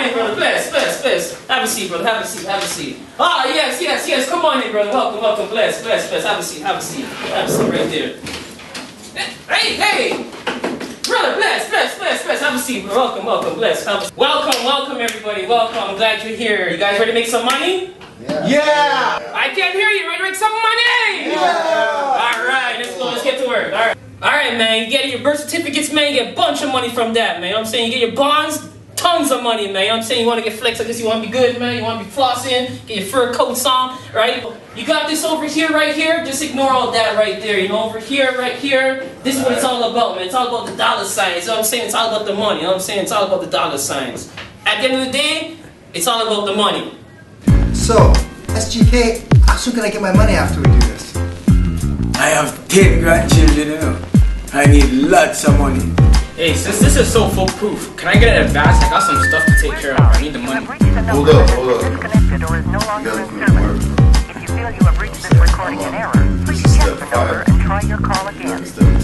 on in, brother. Bless. Have a seat, brother. Have a seat. Ah, yes. Come on in, brother. Welcome. Bless. Have a seat right there. Hey. Brother, bless. Have a seat, brother. Welcome. Bless. Welcome, everybody. Welcome. I'm glad you're here. You guys ready to make some money? Yeah. I can't hear you. Ready to make some money? Yeah. All right, let's go. Let's get to work. All right, man. You get your birth certificates, man. You get a bunch of money from that, man. You know what I'm saying? You get your bonds, tons of money, man. You know what I'm saying? You want to get flex, I guess you want to be good, man. You want to be flossing, get your fur coats on, right? You got this over here, right here. Just ignore all that right there. You know, over here, right here. This is what it's all about, man. It's all about the dollar signs. You know what I'm saying? It's all about the money. You know what I'm saying? It's all about the dollar signs. At the end of the day, it's all about the money. So, SGK, how soon can I get my money after we do this? I have 10 grandchildren, you know. I need lots of money. Hey, since this is so foolproof, can I get an advance? I got some stuff to take care of. I need the money. Hold up. Disconnected or is no longer in service. If you feel you have reached this recording in error, please check the number and try your call again.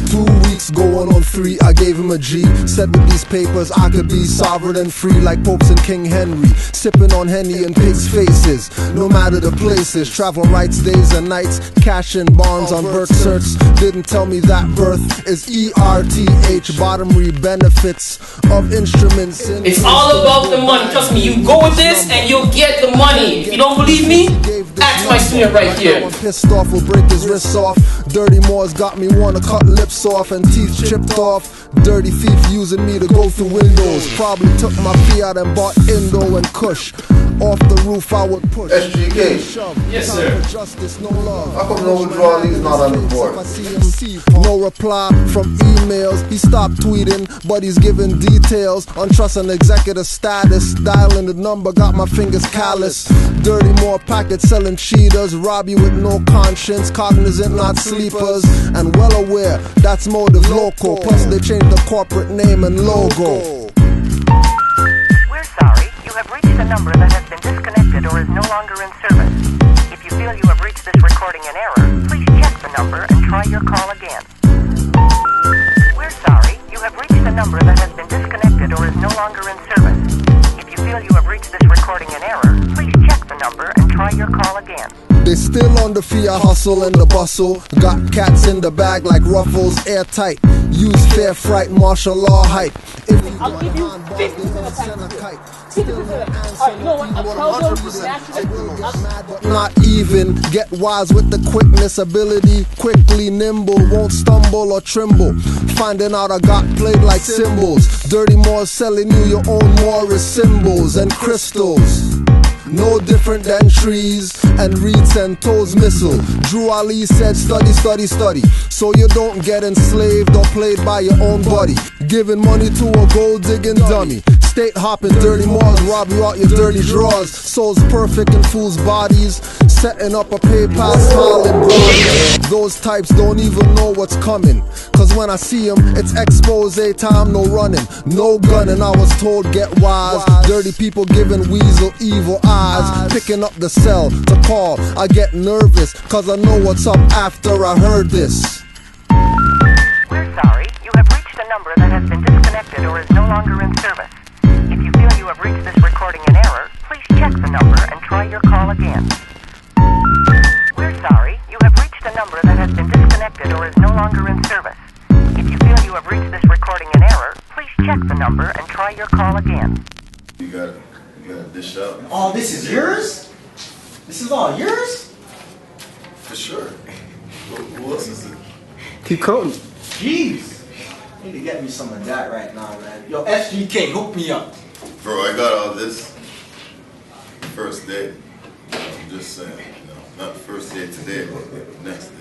2 weeks going on 3, I gave him a G. Said with these papers I could be sovereign and free like popes and King Henry. Sipping on Henny and pigs' faces, no matter the places. Travel rights, days and nights, cash in bonds on birth certs. Didn't tell me that birth is ERTH, bottomry benefits of instruments. It's all about the money. Trust me, you go with this and you'll get the money. If you don't believe me, ask my student right here. I'm pissed off, will break his wrists off. Dirty Moors got me wanna cut lips off and teeth chipped off. Dirty thief using me to go through windows. Probably took my fiat and bought Indo and Kush. Off the roof I would push. SGK. Yes, sir. Justice, no love. How come no withdrawalees not on the board? No reply from emails. He stopped tweeting, but he's giving details on trust and executive status. Dialing the number, got my fingers callous. Dirty more packets selling cheaters. Rob you with no conscience, cognizant, not sleepers. And well aware, that's motive local. Plus they changed the corporate name and logo. We're sorry. You have reached a number that has been disconnected or is no longer in service. If you feel you have reached this recording in error, please check the number and try your call again. We're sorry. You have reached a number that has been disconnected or is no longer in service. If you feel you have reached this recording in error, please check the number and try your call again. They still on the fiat hustle and the bustle. Got cats in the bag like ruffles, airtight. Use fair fright, martial law hype. If you I'll give you 50% send a kite. Alright, you know what? I'll tell them Not even, get wise with the quickness, ability, quickly nimble, won't stumble or tremble. Finding out I got played like cymbals. Dirty Moors selling you your own Moorish symbols and crystals. No different than trees and reeds and toes missile. Drew Ali said study, so you don't get enslaved or played by your own buddy. Giving money to a gold digging dummy. State hopping dirty Moors, rob you out your dirty drawers. Souls perfect in fools' bodies. Setting up a PayPal smiling bros. Those types don't even know what's coming. Cause when I see them, it's expose time, no running, no gunning. I was told get wise. Dirty people giving weasel evil eyes. Picking up the cell to call. I get nervous cause I know what's up after I heard this. We're sorry. You have reached a number that has been disconnected or is no longer in service. If you feel you have reached this recording in error, please check the number and try your call again. We're sorry. You have reached a number that has been disconnected or is no longer in service. If you feel you have reached this recording in error, please check the number and try your call again. You got dish up. Oh, this is yours? This is all yours? For sure. Who else is it? Keep counting. Jeez. I need to get me some of that right now, man. Yo, SGK, hook me up. Bro, I got all this first day. I'm just saying, you know, not first day today, but next day.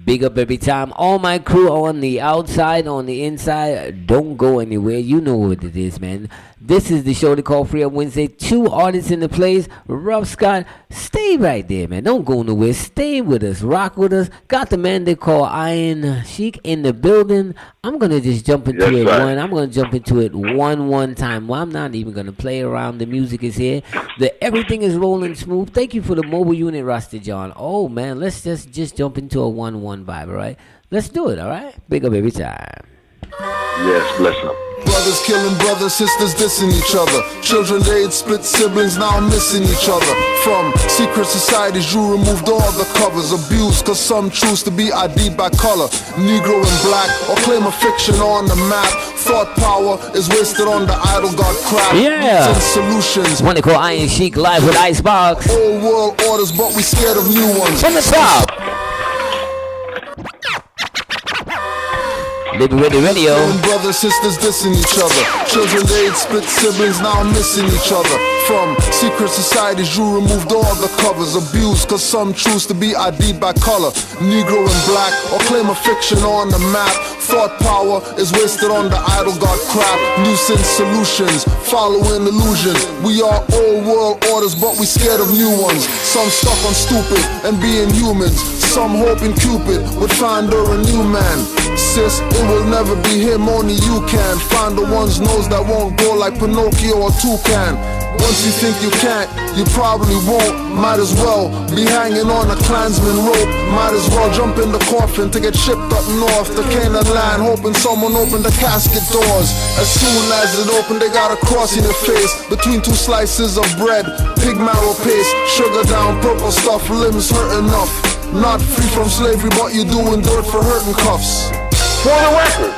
Big up every time. All my crew on the outside, on the inside. Don't go anywhere. You know what it is, man. This is the show they call Free Up Wednesday. 2 artists in the place. Rough Scott, stay right there, man. Don't go nowhere. Stay with us. Rock with us. Got the man they call Iron Sheik in the building. I'm going to just jump into it one. I'm going to jump into it one time. Well, I'm not even going to play around. The music is here. Everything is rolling smooth. Thank you for the mobile unit roster, John. Oh, man. Let's just jump into a 1-1 vibe, all right? Let's do it, all right? Big up every time. Yes, bless them. Brothers killing brothers, sisters dissing each other. Children age, split siblings now missing each other. From secret societies, you removed all the covers. Abused cause some choose to be ID'd by color. Negro and black, or claim a fiction on the map. Thought power is wasted on the idol god crap. Yeah. Solutions. One they call Iron Sheik live with Icebox. Old world orders, but we scared of new ones. From the top. Liberated Radio. Brothers, sisters dissing each other. Children age, split siblings now missing each other. From secret societies, you removed all the covers. Abused cause some choose to be ID'd by color. Negro and black, or claim a fiction on the map. Thought power is wasted on the idol god crap. Nuisance solutions, following illusions. We are old world orders, but we scared of new ones. Some stuck on stupid and being humans. Some hoping Cupid would find her a new man. Sis, it will never be him, only you can. Find the one's nose that won't go like Pinocchio or Toucan. Once you think you can't, you probably won't. Might as well be hanging on a Klansman rope. Might as well jump in the coffin to get shipped up north to Canaanland, hoping someone opened the casket doors. As soon as it opened, they got a cross in their face between two slices of bread, pig marrow paste, sugar down, purple stuff, limbs hurt enough. Not free from slavery, but you doing dirt for hurting cuffs. For the record,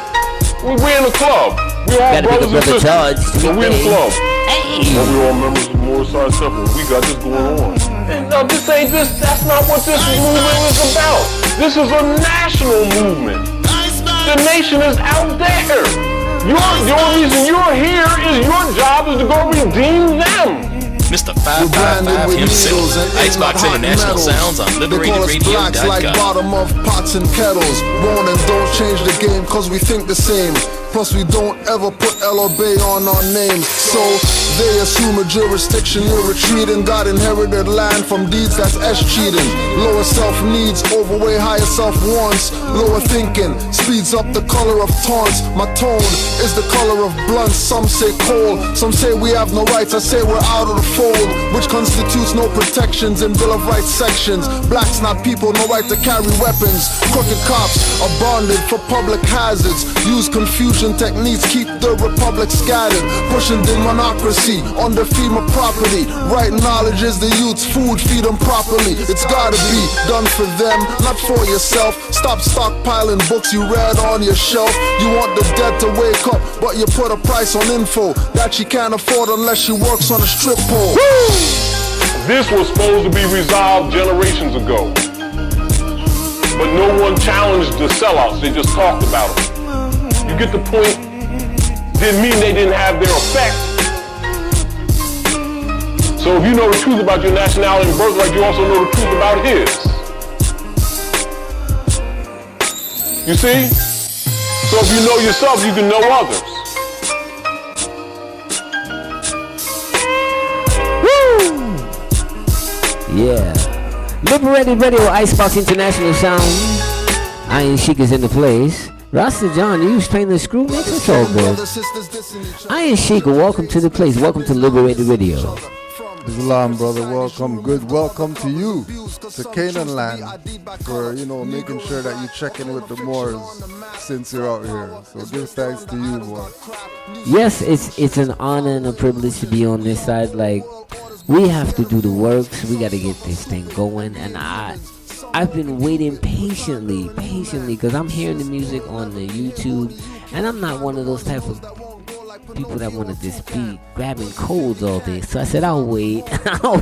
we in the club. We all brothers and sisters. So we in the club. Hey. But we all members of the Moorish Temple. We got this going on. And no, that's not what this movement is about. This is a national movement. The nation is out there. The only reason you're here is your job is to go redeem them. Mr. 555 himself. Icebox International sounds on LiberatedRadio.com. Like bottom of pots and kettles. Won't and don't change the game cause we think the same. Plus we don't ever put L or Bay on our names. So they assume a jurisdiction, you're retreating. God inherited land from deeds, that's S cheating. Lower self needs, overweigh higher self wants. Lower thinking, speeds up the color of taunts. My tone is the color of blunts. Some say cold, some say we have no rights. I say we're out of the fold, which constitutes no protections in Bill of Rights sections. Blacks not people, no right to carry weapons. Crooked cops are bonded for public hazards. Use confusion techniques, keep the republic scattered. Pushing democracy on the FEMA property. Right knowledge is the youth's food, feed them properly. It's gotta be done for them, not for yourself. Stop stockpiling books you read on your shelf. You want the dead to wake up, but you put a price on info that she can't afford unless she works on a strip pole. Woo! This was supposed to be resolved generations ago. But no one challenged the sellouts, they just talked about them. You get the point? Didn't mean they didn't have their effect. So if you know the truth about your nationality and birthright, you also know the truth about his. You see? So if you know yourself, you can know others. Woo! Yeah. Liberated Radio, Icebox International Sound. Iron Sheik is in the place. Rasta John, you was playing the screw mix? It's all good. Iron Sheik, welcome to the place. Welcome to Liberated Radio. Islam, brother, welcome. Good welcome to you, to Canaanland, for, making sure that you check in with the Moors since you're out here. So give thanks to you, boy. Yes, it's an honor and a privilege to be on this side. Like, we have to do the works. We got to get this thing going. And I've been waiting patiently, because I'm hearing the music on the YouTube, and I'm not one of those type of people that want to just be grabbing codes all day. So I said, I'll wait. I'll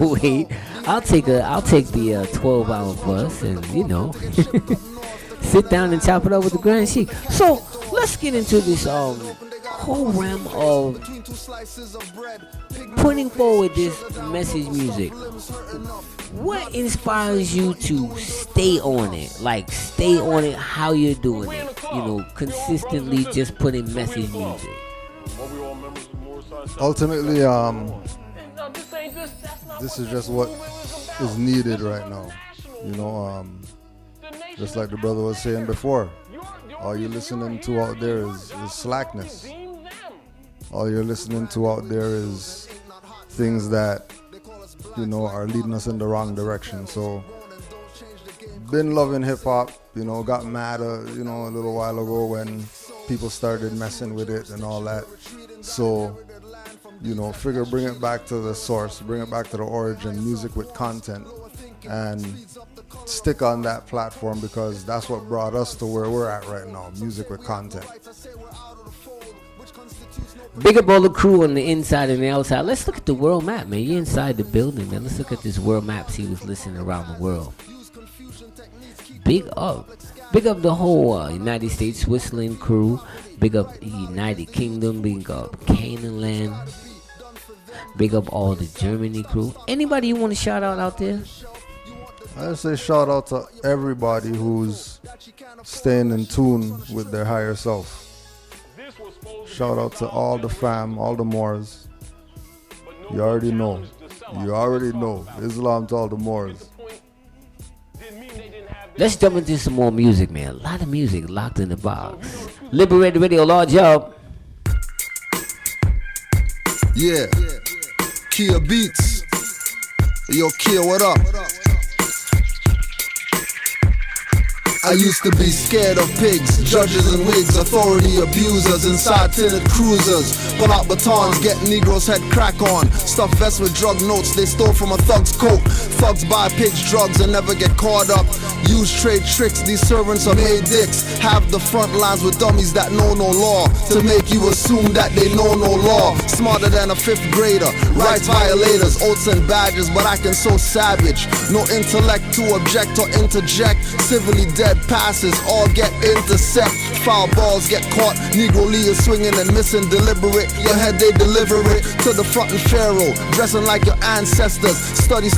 take the 12-hour bus and, sit down and chop it up with the Grand Sheik. So let's get into this whole realm of putting forward this message music. What inspires you to stay on it? Like, stay on it, how you're doing it. Consistently just putting message music. Ultimately, this is just what is needed right now. Just like the brother was saying before, all you're listening to out there is slackness. All you're listening to out there is things that, are leading us in the wrong direction. So, been loving hip hop got mad, a little while ago when people started messing with it and all that. So, figure bring it back to the source, bring it back to the origin, music with content, and stick on that platform because that's what brought us to where we're at right now, music with content. Big up all the crew on the inside and the outside. Let's look at the world map, man. You're inside the building, man. Let's look at this world map, see who's listening around the world. Big up. Big up the whole United States, Switzerland crew. Big up the United Kingdom. Big up Canaanland. Big up all the Germany crew. Anybody you want to shout out there? I say shout out to everybody who's staying in tune with their higher self. Shout out to all the fam, all the Moors. You already know. Islam to all the Moors. Let's jump into some more music, man. A lot of music locked in the box. Liberated Radio, large up. Yeah. Kia Beats. Yo, Kia, what up? I used to be scared of pigs, judges and wigs, authority abusers inside tinted cruisers. Pull out batons, get Negroes head crack on. Stuff vests with drug notes they stole from a thug's coat. Thugs buy pigs drugs and never get caught up. Use trade tricks, these servants are made dicks. Have the front lines with dummies that know no law, to make you assume that they know no law. Smarter than a 5th grader, rights violators, oaths and badges, but I can so savage. No intellect to object or interject. Civilly dead passes all get intercept. Foul balls get caught, Negro leaders swinging and missing deliberate. Your head they deliver it to the front and pharaoh, dressing like your ancestors. Study,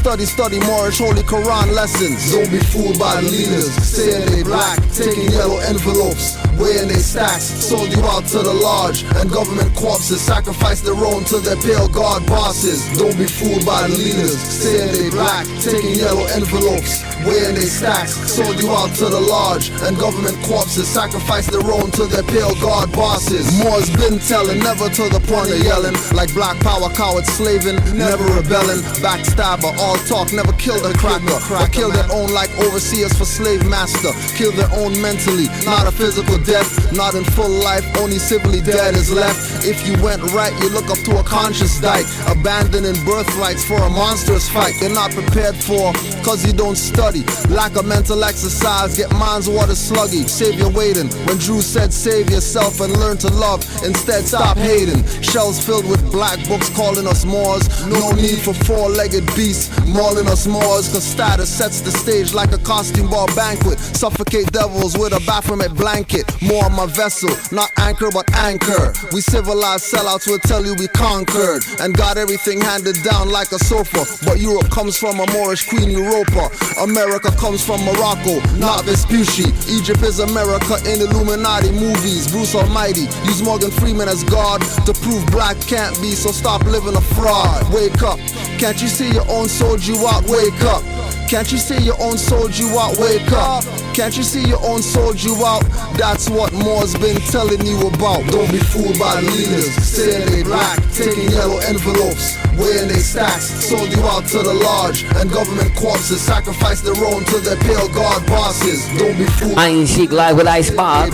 Moorish holy Quran lessons. Don't be fooled by the leaders, saying they black, taking yellow envelopes, weighing they stacks, sold you out to the lodge, and government corpses sacrifice their own to their pale god bosses. Don't be fooled by the leaders, saying they black, taking yellow envelopes, weighing they stacks, sold you out to the lodge, and government corpses sacrifice their own to their pale god bosses. More's been telling, never to the point of yelling, like black power cowards slaving, never rebelling, backstabber, all talk, never killed a cracker, or kill their own like overseers for slave master, kill their own mentally, not a physical death, not in full life, only civilly dead is left. If you went right, you look up to a conscious dyke, abandoning birthrights for a monstrous fight you're not prepared for, cause you don't study, lack of mental exercise, get minds water sluggy, save your waiting, when Drew said save yourself and learn to love, instead stop hating, shells filled with black books calling us Moors, no need for 4-legged beasts mauling us Moors, cause status sets the stage like a costume ball banquet, suffocate devils with a Baphomet blanket, more on my vessel, not anchor but anchor, we civilized sellouts will tell you we conquered, and got everything handed down like a sofa, but Europe comes from a Moorish Queen Europa, America comes from Morocco, not Vespucci, Egypt is America in Illuminati movies, Bruce Almighty, use Morgan Freeman as God, to prove black can't be, so stop living a fraud, wake up, can't you see your own sold you out, wake up, can't you see your own sold you out, wake up, can't you see your own sold you out, that's what Moore's been telling you about, don't be fooled by the leaders, saying they black, taking yellow envelopes, weighing they stacks, sold you out to the lodge, and government corpses sacrifice their own to their pale god bosses, don't be fooled. Iron Sheik live with Icebox,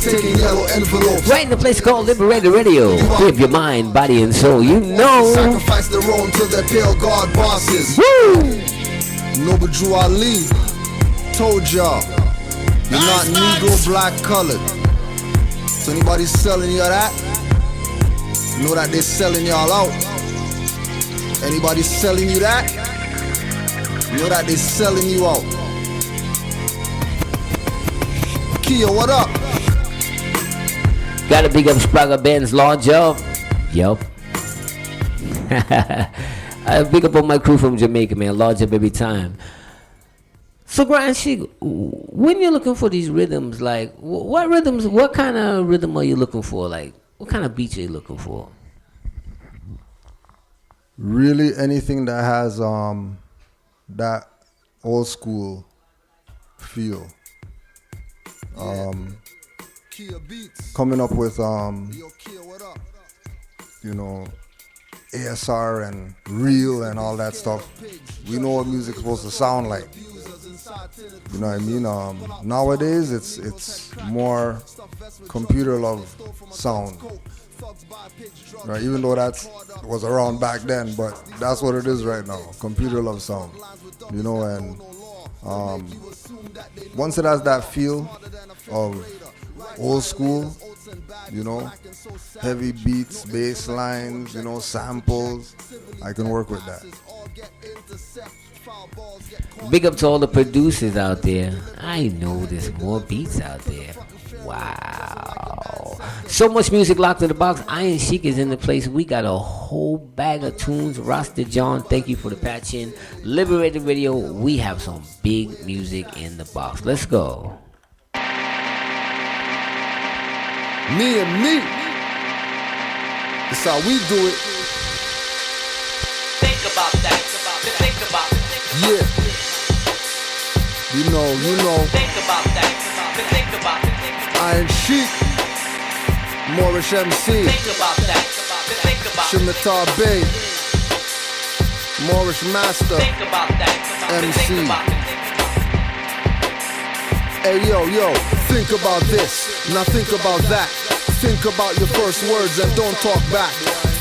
taking yellow envelopes, right in the place called Liberated Radio, give your mind, body and soul, you know, sacrifice their own to their pale god bosses. Woo! Noble Drew Ali told y'all, you're not Negro, black, colored. So anybody selling you that, know that they're selling y'all out. Anybody selling you that, know that they're selling you out. Kia, what up? Gotta big up Sprague Benz, large up. Yup. I big up on my crew from Jamaica, man. Large up every time. So, Grand Sheik, when you're looking for these rhythms, like, what kind of rhythm are you looking for? Like, what kind of beats are you looking for? Really anything that has that old school feel. Coming up with, you know, ASR and real and all that stuff. We know what music's supposed to sound like. You know what I mean? Nowadays, it's more computer love sound. Right? Even though that was around back then, but that's what it is right now. Computer love sound. You know, and once it has that feel of old school, you know, heavy beats, bass lines, you know, samples, I can work with that. Big up to all the producers out there. I know there's more beats out there. Wow. So much music locked in the box. Iron Sheik is in the place. We got a whole bag of tunes. Rasta John, thank you for the patch in. Liberated Radio, we have some big music in the box. Let's go. Me and me. That's how we do it. Think about that. Think about it. Yeah. You know. Think about that. Think about it. Iron Sheik. Moorish Emcee. Think about that. Think about it. Shimitar Bay. Moorish Master. Think about that. Emcee. Hey yo, think about this, now think about that. Think about your first words and don't talk back.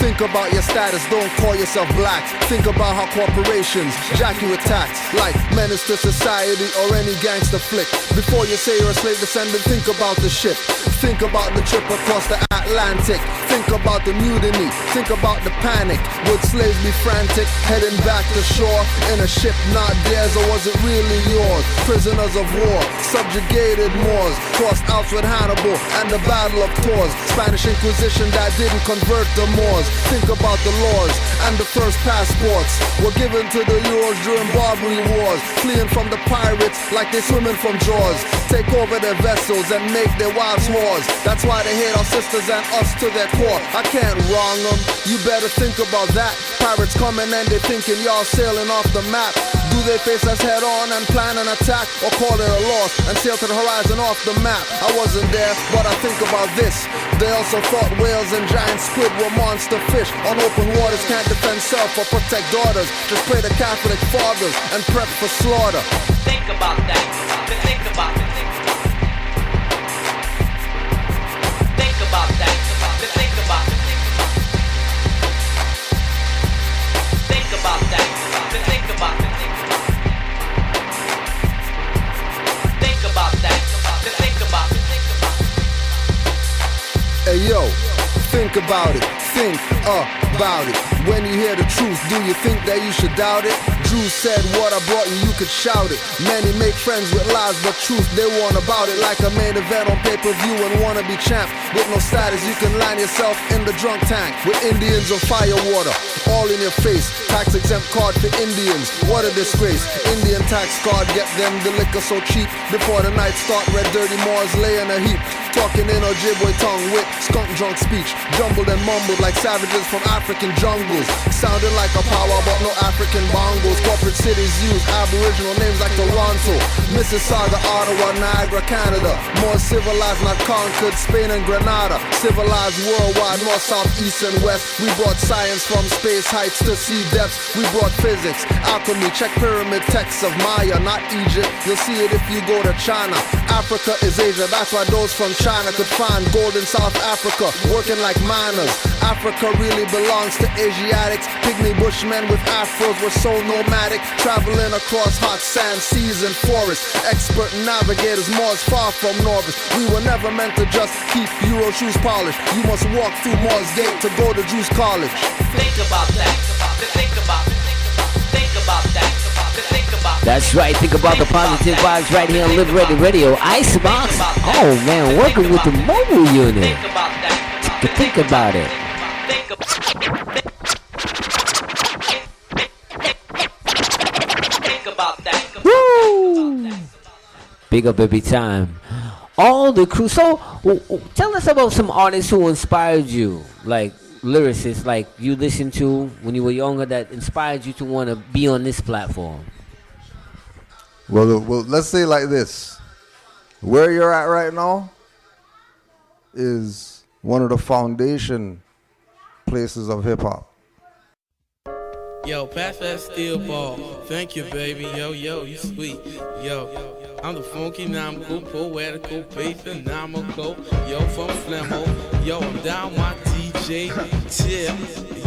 Think about your status, don't call yourself black. Think about how corporations jack you with tax, like menace to society or any gangster flick. Before you say you're a slave descendant, think about the ship. Think about the trip across the Atlantic. Think about the mutiny, think about the panic. Would slaves be frantic, heading back to shore in a ship not theirs, or was it really yours? Prisoners of war, subjugated Moors, crossed Alps with Hannibal and the Battle of Tours. Spanish Inquisition that didn't convert the Moors. Think about the laws and the first passports were given to the Euros during Barbary Wars, fleeing from the pirates like they swimming from jaws. Take over their vessels and make their wives whores. That's why they hate our sisters and us to their core. I can't wrong them, you better think about that. Pirates coming and they thinking y'all sailing off the map. Do they face us head on and plan an attack, or call it a loss and sail to the horizon off the map? I wasn't there, but I think about this. They also thought whales and giant squid were monster fish. On open waters can't defend self or protect daughters. Just pray to Catholic fathers and prep for slaughter. Think about that. Think about it. Think about that. Think about it. Think about that. Think about it. Think about that. Think about it. Hey yo, think about it. Think about it. When you hear the truth, do you think that you should doubt it? Drew said what I brought you could shout it. Many make friends with lies, but truth they want about it. Like a main event on pay-per-view and wanna be champ. With no status, you can line yourself in the drunk tank. With Indians on fire water, all in your face. Tax exempt card for Indians, what a disgrace. Indian tax card, get them the liquor so cheap. Before the night start, red dirty Moors lay in a heap. Talking in Ojibwe tongue with skunk drunk speech. Jumbled and mumbled like savages from African jungles. Sounding like a power but no African bongos. Corporate cities use aboriginal names like Toronto, Mississauga, Ottawa, Niagara, Canada. More civilized, not conquered, Spain and Grenada. Civilized worldwide, north, south, east and west. We brought science from space heights to sea depths. We brought physics, alchemy, check pyramid texts of Maya, not Egypt. You'll see it if you go to China. Africa is Asia, that's why those from China could find gold in South Africa, working like miners. Africa really belongs to Asiatics. Pygmy bushmen with afros were so nomadic, traveling across hot sand, seas and forests. Expert navigators, Moors far from novice. We were never meant to just keep Euro shoes polished. You must walk through Moors Gate to go to Jews College. Think about that. Think about it. Think about that. Think about it. That's right, think about the positive vibes right here on Liberated Radio. Icebox, oh man, working with the mobile unit. Think about that. Think about it. Think about that. Woo! Big up every time. All the crew. So, tell us about some artists who inspired you, like lyricists, like you listened to when you were younger, that inspired you to want to be on this platform. Well, let's say like this. Where you're at right now is one of the foundation places of hip-hop. Yo, pass that steel ball. Thank you, baby. Yo, you sweet. Yo, I'm the funky nomical, poetical, bass phenomenal. Yo, from Flemmo. Yo, I'm down my DJ tip.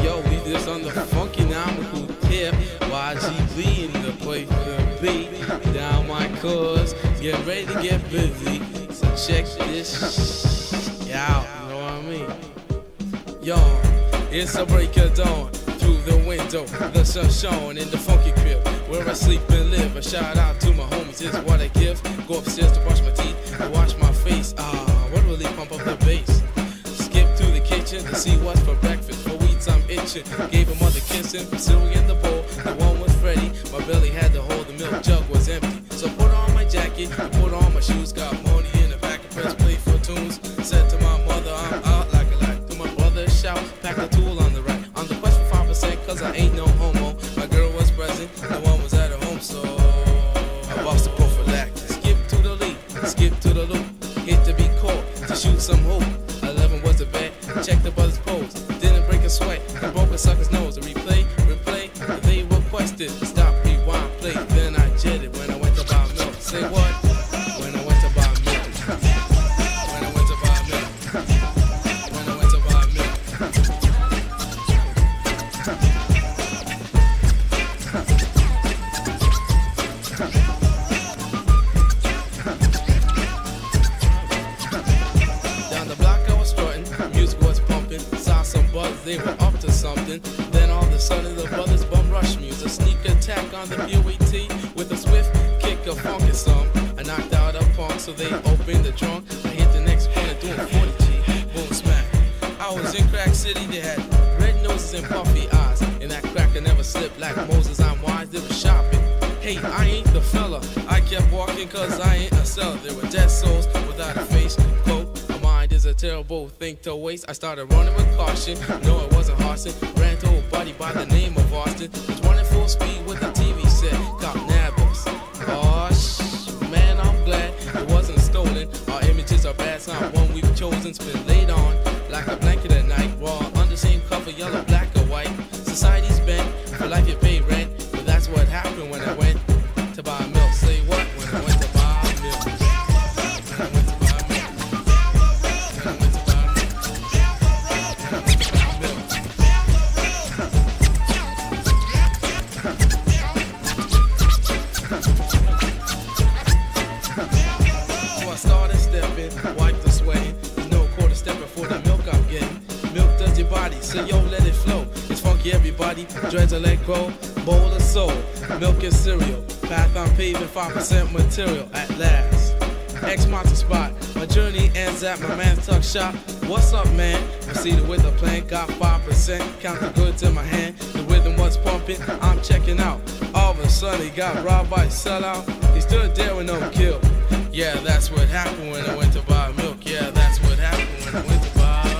Yo, we just on the funky nomical tip. YGB in the place to be. Down my cause, get ready to get busy. So check this out, you know what I mean? Yo, it's a break of dawn. Through the window, the sun shone in the funky crib where I sleep and live. A shout out to my homies, is what I give. Go upstairs to brush my teeth and wash my face. What really pump up the bass? Skip to the kitchen to see what's for breakfast. For weeks I'm itching. Gave a mother kissing, cereal in the bowl. The one was ready. My belly had to hold, the milk jug was empty. So put on my jacket, put on my shoes. Got money in the back of press play for tunes. Said to my mother, I'm out like a light. To my brother shout, pack the tool on the right. On the quest for 5%, cause I ain't no homo. My girl was present, no one was at home, so I bossed the prophylactic. Skip to the lead, skip to the loop. Hit to be caught, to shoot some hoop. 11 was the bet, check the brother's pose. Didn't break a sweat, and broke a sucker's nose. A replay, they requested. Stop, rewind, play, then I jetted. When I went to buy milk, say what? When I went to buy milk. When I went to buy milk. When I went to buy milk. Down the block I was strutting, music was pumping, saw some buzz, they were up to something. Then all of a sudden the brothers bum rush me. A sneak attack on the POET with a swift kick of funky song. I knocked out a punk, so they opened the trunk. I hit the next corner doing 40G, boom smack. I was in Crack City, they had red noses and puffy eyes. And that cracker never slipped like Moses, I'm wise, they were shopping. Hey, I ain't the fella, I kept walking cause I ain't a seller. There were dead souls without a face, quote, a mind is a terrible thing to waste. I started running with caution, no it wasn't Harson. Ran to a buddy by the name of Austin. Was running full speed with the TV set, cop nabbed us. Oh, man, I'm glad it wasn't stolen. Our images are bad, it's not one we've chosen. It's been laid on like a blanket at night. Raw, under same cover, yellow, black or white. Society's bent, for life you pay rent. But that's what happened when I went to buy milk. Say what? When I went to buy milk. When I went to buy milk. When I went to buy milk. When I went to buy milk. So I started stepping, wiped the sweating. There's no quarter stepping for the milk I'm getting. Milk does your body, so yo, let it flow. It's funky, everybody. Dreads are let go. Bowl of soul, milk and cereal. Path I'm paving, 5% material at last. X marks the spot. My journey ends at my man's tuck shop. What's up, man? Proceeded with a plan, got 5%. Count the goods in my hand. The rhythm was pumping. I'm checking out. All of a sudden, he got robbed by a sellout. He stood there with no kill. Yeah, that's what happened when I went to buy milk. Yeah, that's what happened when I went to buy milk.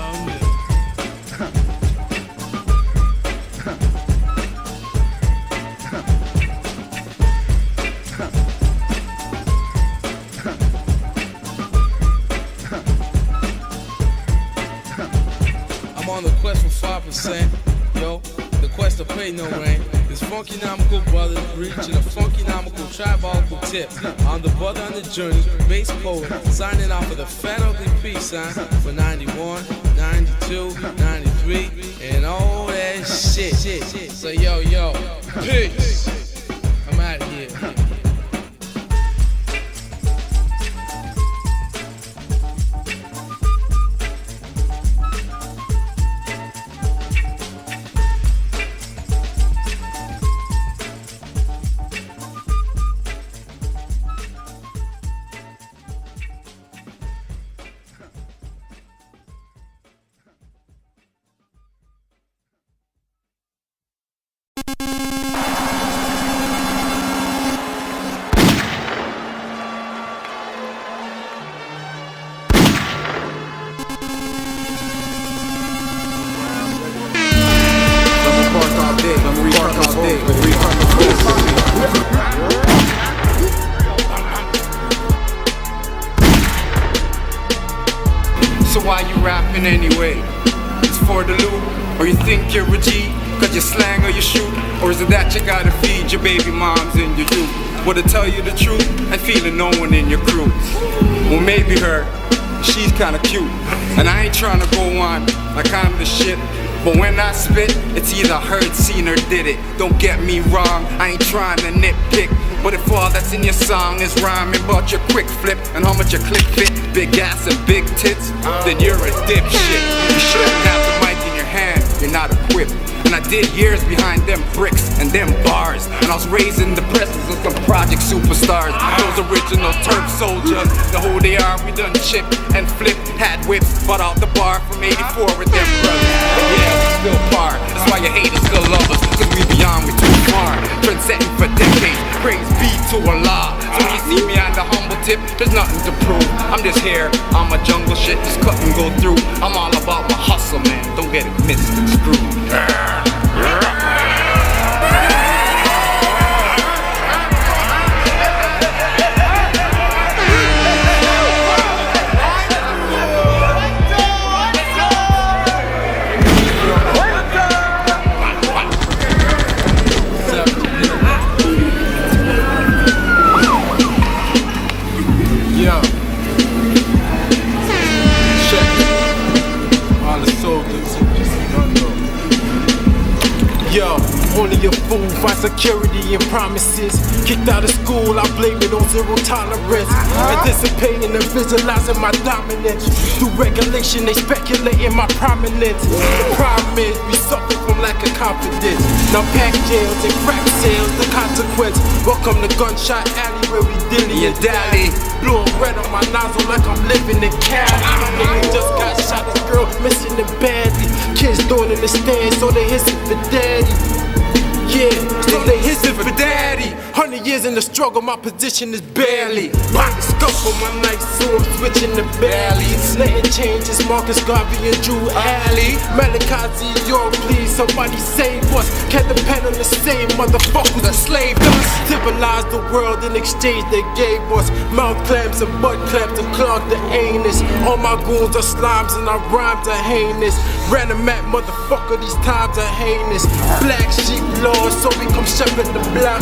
On the quest for 5%, yo, the quest to pay no rent. This funky nomical brother reaching a funky nomical tribal tip. I'm the brother on the journey, bass poet, signing off with a fat ugly peace sign for 91, 92, 93, and all that shit. So yo, peace. I'm out of here. So why you rapping anyway? It's for the loot, or you think you're a G? cause you slang or you shoot? Or is it that you gotta feed your baby moms and your youth? Well, to tell you the truth, I'm feeling no one in your crew. Well, maybe her, she's kinda cute. And I ain't trying to go on like I'm the shit, but when I spit, it's either heard, seen, or did it. Don't get me wrong, I ain't trying to nitpick, but if all that's in your song is rhyming about your quick flip and how much your click fit, big ass and big tits, then you're a dipshit. You shouldn't have the mic in your hand, you're not equipped. And I did years behind them bricks and them bars, and I was raising the presence of some project superstars. Those original turf soldiers, the who they are, we done chipped and flipped, had whips, bought out the bar from 84 with them brothers. And yeah, we still par, that's why your haters still love us, cause we beyond, we too far. Trendsetting for decades, praise be to Allah. So when you see me on the humble tip, there's nothing to prove. I'm just here, I'm a jungle shit, just cut and go through. I'm all about my hustle, man, don't get it misconstrued. Yo, only a fool find security and promises. Kicked out of school, I blame it on zero tolerance. Anticipating and visualizing my dominance. Through regulation, they speculate in my prominence. The problem is, we suffer from lack of confidence. Now pack jails and crack sales, the consequence. Welcome to Gunshot Alley where we dilly and dally. Blowing red on my nozzle like I'm living in Cali. Nigga just got shot, this girl missing it badly. Kids doing in the stands, so they hissing for daddy. Yeah, so they hissing for daddy. 100 years in the struggle, my position is barely. Rock the scope on my knife, so I'm switching the belly. Letting changes, Marcus Garvey and Drew Alley. Malachi yo, please, somebody save us. Can't depend on the same motherfuckers that slaved us. Civilized the world in exchange they gave us. Mouth clamps and butt clamps to clog the anus. All my goons are slimes and our rhymes are heinous. Random at motherfucker, these times are heinous. Black sheep laws, so we come shepherd the block.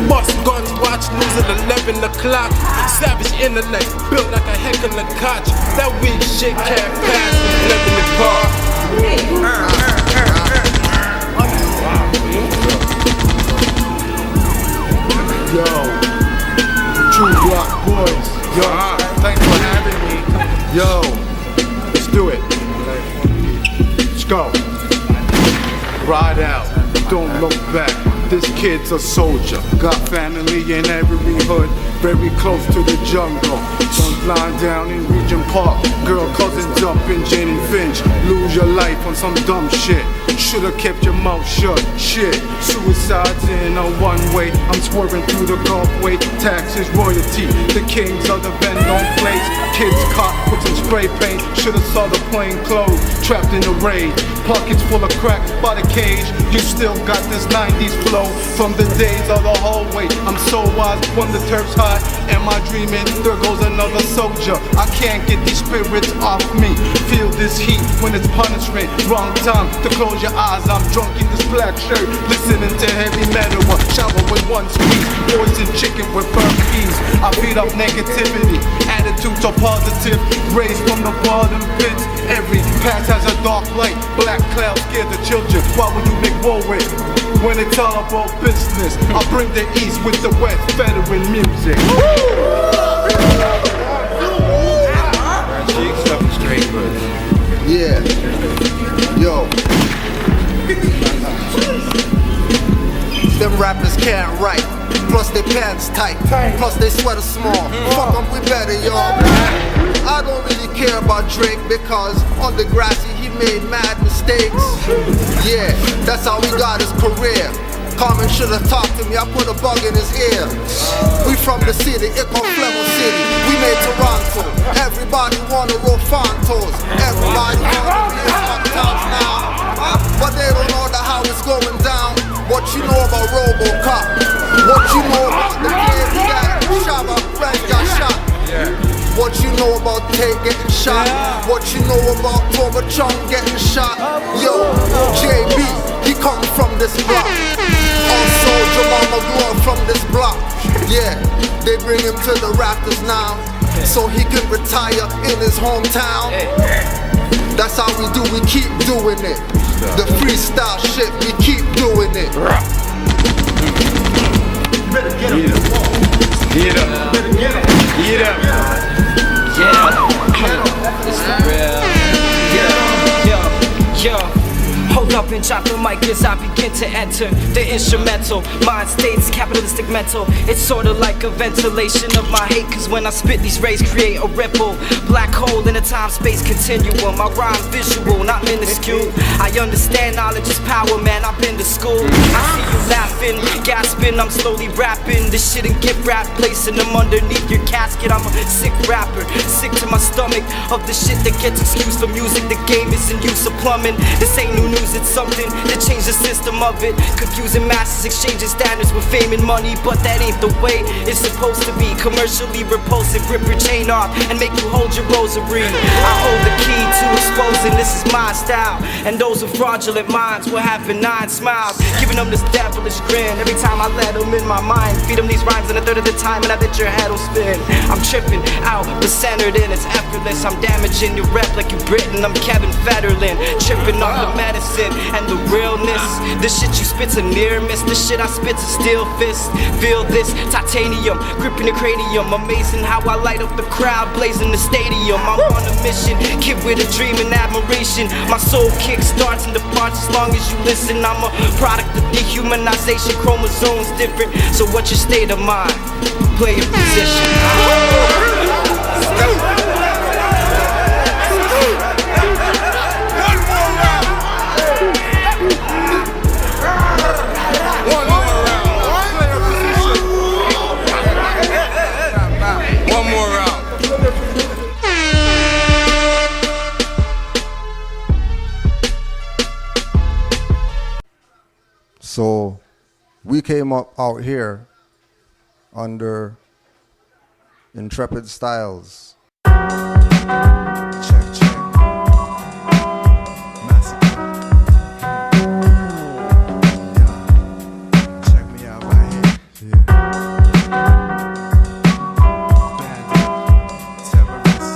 Bust guns, watch news at 11 o'clock. Savage intellect, built like a heck of a cotch. That weak shit can't pass, living in bar. Yo, True Rock Boys. Yo, thanks for having me. Yo, let's do it. Let's go. Ride out, don't look back. This kid's a soldier, got family in every hood, very close to the jungle. Son's lying down in Regent Park, girl cousins up in Jane and Finch. Lose your life on some dumb shit, should've kept your mouth shut. Shit, suicide's in a one-way, I'm swerving through the Gulfway. Taxes, royalty, the kings of the bend-on place. Kids caught with some spray paint, should've saw the plain clothes, trapped in the raid. Pockets full of crack by the cage, you still got this 90s flow from the days of the hallway. I'm so wise when the turf's high. Am I dreaming? There goes another soldier. I can't get these spirits off me. Feel this heat when it's punishment. Wrong time to close your eyes. I'm drunk in this black shirt, listening to heavy metal. Shower with one squeeze, poison chicken with burnt peas. I beat up negativity, attitudes are positive, raised from the bottom pits. Every path has a dark light. Black clouds scare the children. Why would you make war with? When it's all about business, I bring the east with the west, veteran music. Straight good. Yeah. Yo. Them rappers can't write. Plus they pants tight. Plus they sweater small. Fuck them, we better, y'all. I don't really care about Drake because on the grassy he made mad mistakes. Yeah, that's how he got his career. Carmen should've talked to me, I put a bug in his ear. We from the city, it called Flemo City. We made Toronto. Everybody wanna roll Fontos. Everybody wanna be in some towns now. But they don't know how it's going down. What you know about RoboCop? What you know about the kid that Shabba Rank got shot? What you know about Tate getting shot? What you know about Torba Chung getting shot? Yo, JB, he come from this block. Also, your mama grew up from this block. Yeah, they bring him to the Raptors now, so he can retire in his hometown. That's how we do, we keep doing it. The freestyle shit, we keep doing it. You better get him. Get up. Better get him. Get up. Yeah. It's the real. Yo. Hold up and drop the mic as I begin to enter the instrumental. Mind states, capitalistic mental. It's sorta like a ventilation of my hate, cause when I spit these rays create a ripple. Black hole in a time-space continuum. My rhyme visual, not minuscule. I understand knowledge is power, man, I've been to school. I see you laughing, gasping, I'm slowly rapping this shit and gift wrap, placing them underneath your casket. I'm a sick rapper, sick to my stomach of the shit that gets excused for music. The game is in use of plumbing. This ain't new news, it's something that changed the system of it. Confusing masses, exchanging standards with fame and money, but that ain't the way it's supposed to be. Commercially repulsive, rip your chain off and make you hold your rosary. I hold the key to exposing, this is my style. And those with fraudulent minds will have benign smiles, giving them this devilish grin every time I let them in my mind. Feed them these rhymes in a third of the time and I bet your head will spin. I'm tripping out, but centered in, it's effortless. I'm damaging your rep like you Britain, I'm Kevin Federline. Tripping on the medicine and the realness. The shit you spit's a near miss. The shit I spit's a steel fist. Feel this titanium gripping the cranium. Amazing how I light up the crowd, blazing the stadium. I'm on a mission, kid with a dream and admiration. My soul kick starts and departs as long as you listen. I'm a product of dehumanization, chromosomes different. So what's your state of mind? Play your position. So we came up out here under Intrepid Styles. Check, check. Massacre. Yeah. Check me out right here. Yeah. Bandit. Terrorist.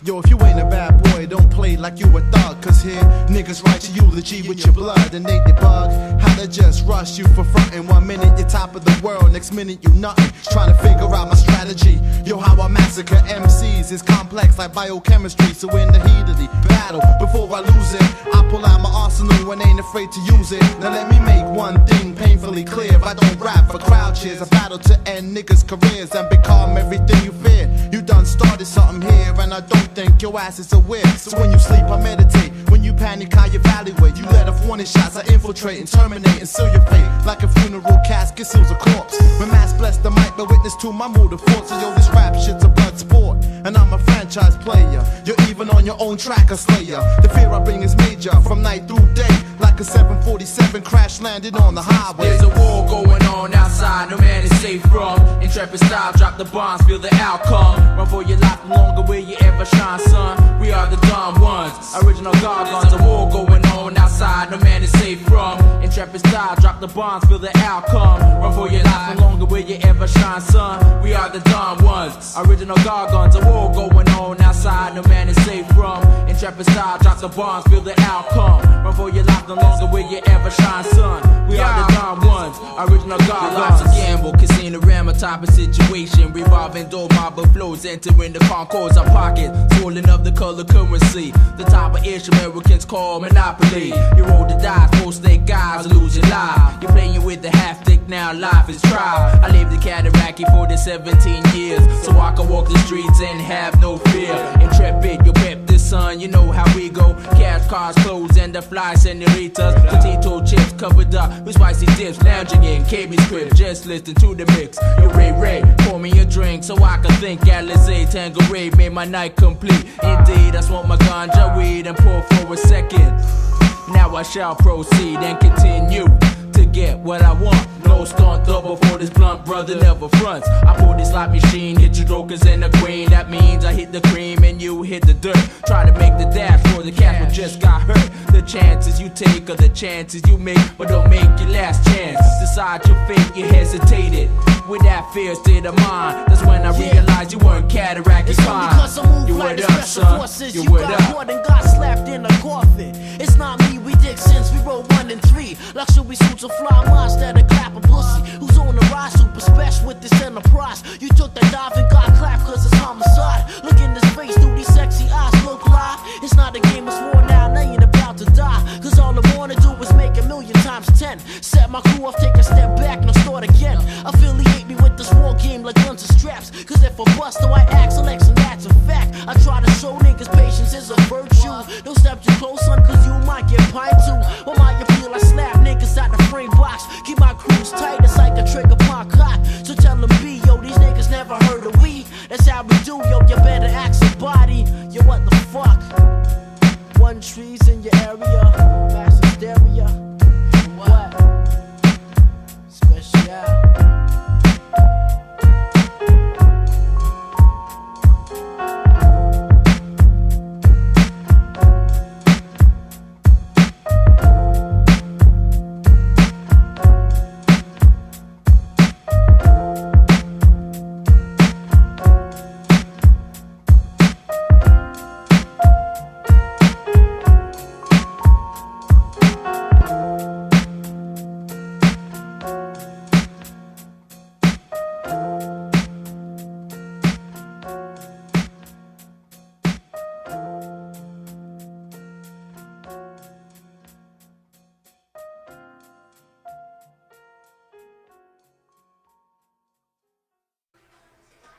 Yo, if you ain't a bad boy, don't play like you a thug. Cause here, niggas write your eulogy with your blood. And they debug how to just rush you for frontin'. 1 minute you're top of the world, next minute you nothing. Trying to figure out my strategy. Yo, how I massacre MCs is complex like biochemistry. So in the heat of the battle, before I lose it, I pull out my arsenal and ain't afraid to use it. Now let me make one thing painfully clear. I don't rap for crowd cheers. I battle to end niggas' careers and become everything you fear. You done started something here and I don't think your ass is aware. So when you sleep I meditate, when you panic I evaluate. You let off warning shots, I infiltrate and terminate and seal your fate. Like a funeral casket seals a corpse. When mass bless the mic, but witness to my mode of thoughts. So yo, this rap shit's a blood sport, and I'm a franchise player. You're even on your own track, a slayer. The fear I bring is major, from night through day. Like a 747 crash landed on the highway. There's a war going on outside, no man is safe from. Intrepid style, drop the bombs, feel the outcome. Run for your life, no longer will you ever shine, son. We are the dumb ones, original gargons. A war going on outside, no man is safe from. Intrepid style, drop the bombs, feel the outcome. Run for your life, no longer will you ever shine, son. We are the dumb ones, original gargons. A war going on outside, no man is safe from. Intrepid style, drop the bombs, feel the outcome. Run for your life, no longer will you ever shine, son. We are the dumb ones, original gargons. Life's a gamble, casino rama type of situation. Revolving door mob of flows, entering the concourse of pocket. Swollen of the color currency, the type of ish Americans call monopoly. You roll the dice, full snake eyes, lose your life. You're playing with the half dick, now life is trial. I lived in Cataraqui for the 17 years, so I can walk the streets and have no fear. Intrepid, you pep this son, you know how we go. Cash, cars, clothes, and the fly senoritas. Potato chips covered up with spicy dips. Lounging in KB's crib, just listen to the mix. You Ray, pour me a drink so I can think. Alizé, Tangeray, made my night complete. Indeed, I smoke my ganja weed and pour for a second. Now I shall proceed and continue to get what I want. No stunt double for this blunt, brother never fronts. I pull this slot machine, hit your jokers and the queen. That means I hit the cream and you hit the dirt. Try to make the dash for the cash, but just got hurt. The chances you take are the chances you make, but don't make your last chance. Decide your fate, you hesitated. With that fear state of mind, that's when I realized you weren't cataract, it's fine. You word up, son, you word up. Caught and got slapped in a coffin. It's not me, we dig since we wrote 1 and 3. Luxury suits will fly miles that a clap a pussy. Who's on the rise, super special with this enterprise. You took the dive and got clapped cause it's homicide. Look in his face through these sexy eyes, look live. It's not a game, it's war now, now you ain't about to die. Cause all I wanna do is make 1,000,000 times 10. Set my crew off, take a step back, now start again. Affiliate me with this war game like guns and straps. Cause if I bust, though I act selection, that's a fact. I try to show niggas patience is a virtue. Don't step too close, son, cause you might get pine too. On my appeal, I slap niggas out the frame box. Keep my crews tight, it's like a trigger pop cock. So tell them B, yo, these niggas never heard of we. That's how we do, yo, you better act somebody. Yo, what the fuck? 1 trees in your area, mass hysteria. What? Special.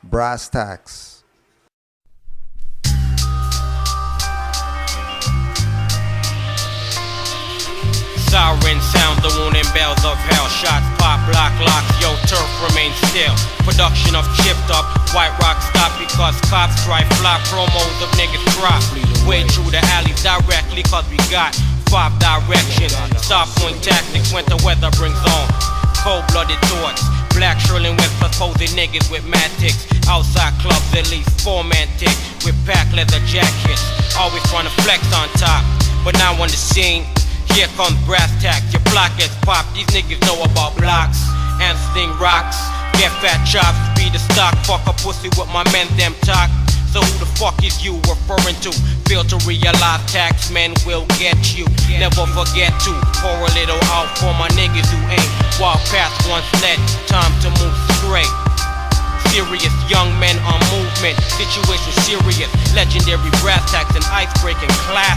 Brass tacks. Siren sound, the warning bells of hell. Shots pop, block locks, yo, turf remains still. Production of chipped up, white rock stop because cops try flock promos of niggas drop. Way through the alleys directly cause we got 5 directions. Stop point tactics when the weather brings on cold-blooded thoughts. Black Sherlin with supposed niggas with matics. Outside clubs at least 4-man tick with pack leather jackets. Always trying to flex on top, but now on the scene, here comes brass tack. Your block gets popped, these niggas know about blocks and sting rocks. Get fat chops, be the stock, fuck a pussy with my men them talk. So who the fuck is you referring to? Fail to realize tax men will get you. Never forget to pour a little out for my niggas who ain't walk past once led. Time to move straight. Serious young men on movement. Situation serious. Legendary brass tacks and ice breaking class.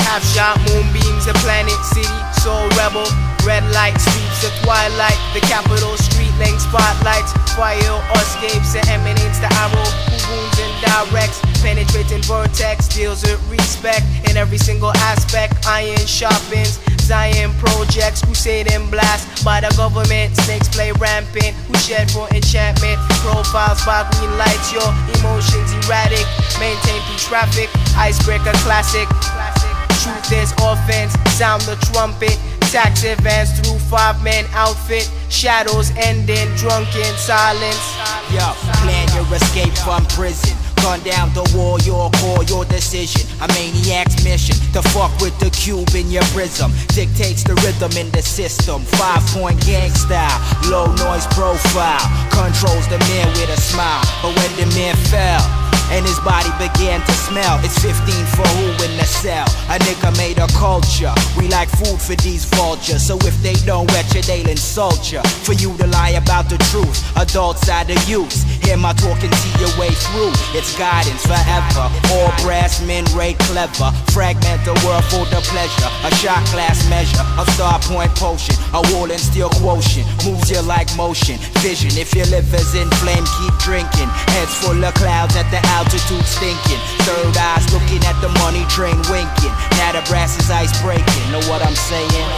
Half shot moonbeams, a planet city, soul rebel. Red light sweeps the twilight, the capital street length spotlights. Fire escapes and emanates the arrow. Who wounds and directs, penetrating vortex. Deals with respect in every single aspect. Iron sharpens, Zion projects. Crusade and blast by the government. Snakes play rampant, who shed for enchantment. Profiles by green lights, your emotions erratic. Maintain through traffic, icebreaker classic. Truth is offense, sound the trumpet. Tax advance through 5-man outfit. Shadows ending, drunken silence. Yo, plan your escape from prison. Gun down the wall, your call, your decision. A maniac's mission to fuck with the cube in your prism. Dictates the rhythm in the system. 5-point gang style, low noise profile. Controls the man with a smile. But when the man fell and his body began to smell, it's 15 for who in the cell. A nigga made a culture. We like food for these vultures. So if they don't wet you, they'll insult you. For you to lie about the truth, adults are the youths. Hear my talking, see your way through. It's guidance forever. All brass men rate clever. Fragment the world for the pleasure. A shot glass measure of star point potion. A wall and steel quotient moves you like motion. Vision, if your liver's in flame, keep drinking. Heads full of clouds at the altitude stinking. Third eyes looking at the money train winking. Now the brass is ice breaking. Know what I'm saying?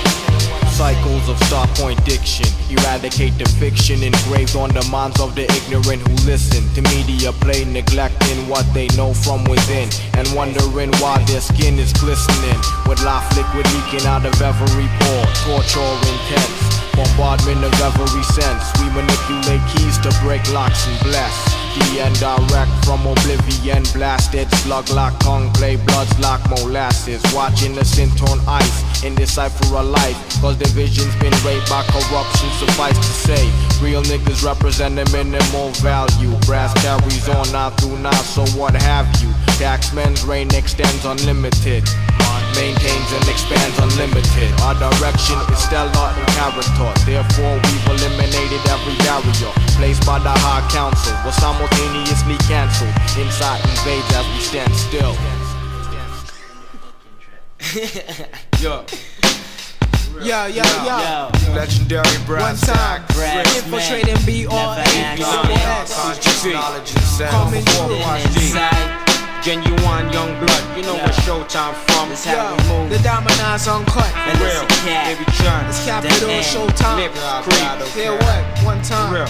cycles of star point diction. Eradicate the fiction engraved on the minds of the ignorant who listen to media play, neglecting what they know from within, and wondering why their skin is glistening with life liquid leaking out of every pore. Torture intense, bombardment of every sense. We manipulate keys to break locks and bless. The end direct from oblivion, blasted slug like tongue play, bloods like molasses. Watch innocent on ice, indecipher a life, cause their vision's been raped by corruption. Suffice to say, real niggas represent a minimal value. Brass carries on now through now, so what have you? Taxman's reign extends unlimited, maintains and expands unlimited. Our direction is stellar in character, therefore we've eliminated every barrier placed by the High Council. We're simultaneously cancelled. Insight invades as we stand still. Yo. Legendary brass One time, infiltrating B.R.A. Coming through. Genuine young blood, you know where Showtime from. That's how we move. The dominance uncut. Real, baby John. It's Capital Showtime. Hear what? One time. Real.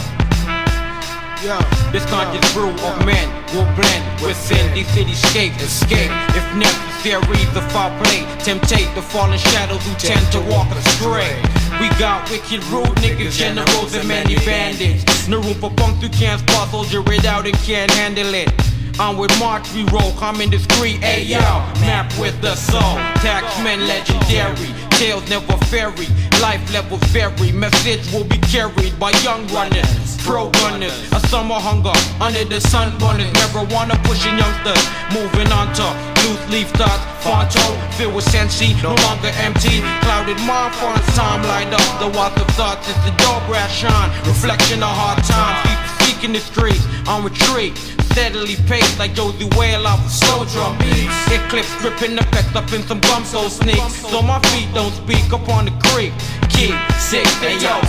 This conscious brew of men will blend within these cityscapes. Escape, if necessary, the foul play. Temptate the fallen shadows who tend to walk astray. We got wicked rude niggas, generals and many bandits. No room for punk, you can't spot, soldier it out and can't handle it. I'm with March, we roll, coming discreet, ayo. Map with the soul, taxmen legendary. Tales never vary, life levels vary. Message will be carried by young runners, pro gunners. A summer hunger under the sun burners. Marijuana pushing youngsters, moving on to loose leaf thoughts. Fonto, filled with Emcee, no longer empty. Clouded mind, fonts, time light up. The water of thoughts is the door brass shine. Reflection of hard times, people seeking the streets on retreat. Steadily paced like Josie Whale off of slow drum beats. Eclipse gripping the effects up in some gum so sneak. So my feet don't speak up on the creek. Keep sick, they yo,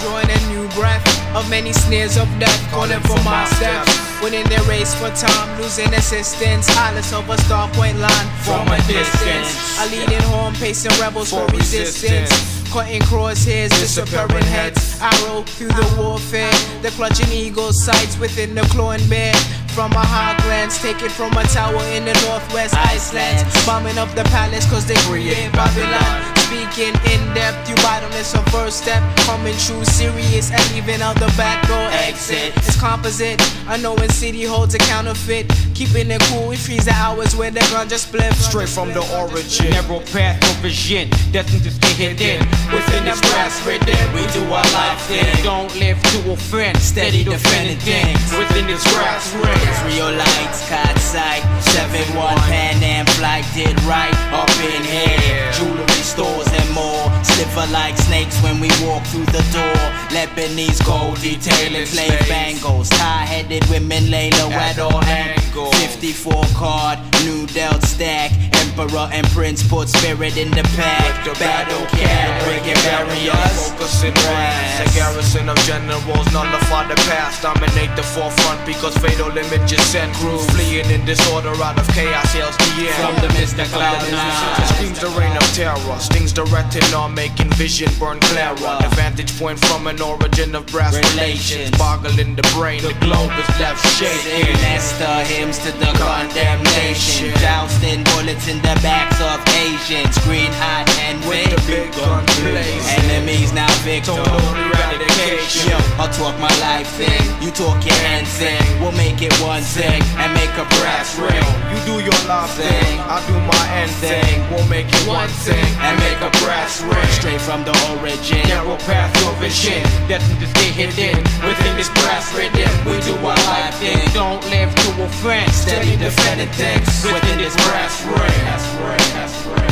drawing a new breath of many snares of death, calling for my steps. Winning their race for time, losing assistance. Eyeless of a star point line from a distance. A leading horn, pacing rebels for resistance. Cutting crosshairs, disappearing heads. Arrow through the warfare. The clutching eagle's sights within the clawing bear. From a high glance, taken from a tower in the northwest Iceland. Bombing up the palace cause they create Babylon. Speaking in depth, you bottomless on first step. Coming true serious and leaving out the back door exit. It's composite, a knowing city holds a counterfeit. Keeping it cool, we freeze the hours where the ganja split. Straight from the origin, narrow path of vision, destined to stay hidden. Within this brass rhythm, we do our life thing. Don't live to offend, steady defending things. Within this brass ring, Israelites, caught sight. 7-1 Pan Am flight did right up in here. Jewelry stores and more. Sliver like snakes when we walk through the door. Lebanese gold detailing slave bangles. Tie-headed women lay low at all angles. 54 card, new dealt stack. Emperor and prince put spirit in the pack. Battle cat, breaking barriers. Focus in brass. A garrison of generals nullify the past. Dominate the forefront because fatal images send crews fleeing in disorder out of chaos. Yells the end from the Mr. Cloud Nine. Screams the reign of terror. Stings the retina, making vision burn clearer. The vantage point from an origin of brass relations. Boggling the brain, the globe is left shaking. Nesta hymns to the condemnation. Jousting bullets in the backs of Asians. Green hot and wet. The big gun blazing. Enemies now victim. Total eradication. Yo, I'll talk my life thing. You talk your hand thing. We'll make it one thing and make a brass ring. You do your life thing, I do my end thing. We'll make it one thing and make a brass ring. Straight from the origin, narrow path of vision, destined to stay hidden. Within this brass rhythm, we do our life thing. Don't live to offend, steady defending things. Within this brass ring. That's right.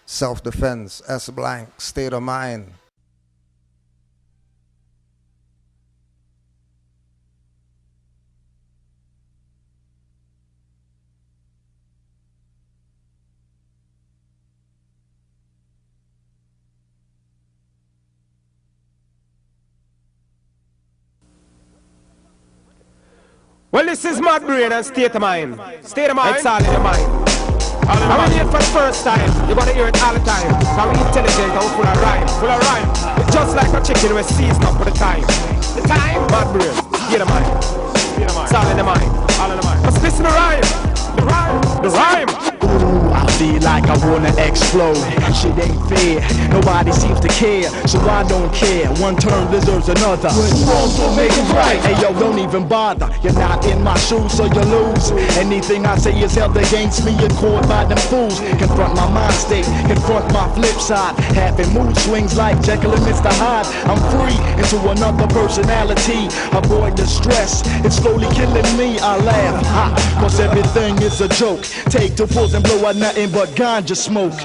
Self-defense, S blank, state of mind. Well, this is Mad Brain and State of Mind. State of Mind? It's all in your mind. I'm in here for the first time. You're gonna hear it all the time. Cause we intelligent and full of rhyme. Full of rhyme. It's just like a chicken with season up for the time. The time? Mad Brain. State of Mind. It's all in the mind. All in the mind. Let's listen to the rhyme. The rhyme. The rhyme. Ooh, I feel like I wanna explode. Shit ain't fair, nobody seems to care, so I don't care. One turn deserves another. Wrongs don't make it right. Hey yo, don't even bother. You're not in my shoes, so you lose. Anything I say is held against me and caught by them fools. Confront my mind state, confront my flip side. Having mood swings like Jekyll and Mr. Hyde. I'm free into another personality. Avoid the stress, it's slowly killing me. I laugh, ha, cause everything is a joke. Take two pulls and blow out nothing but ganja smoke.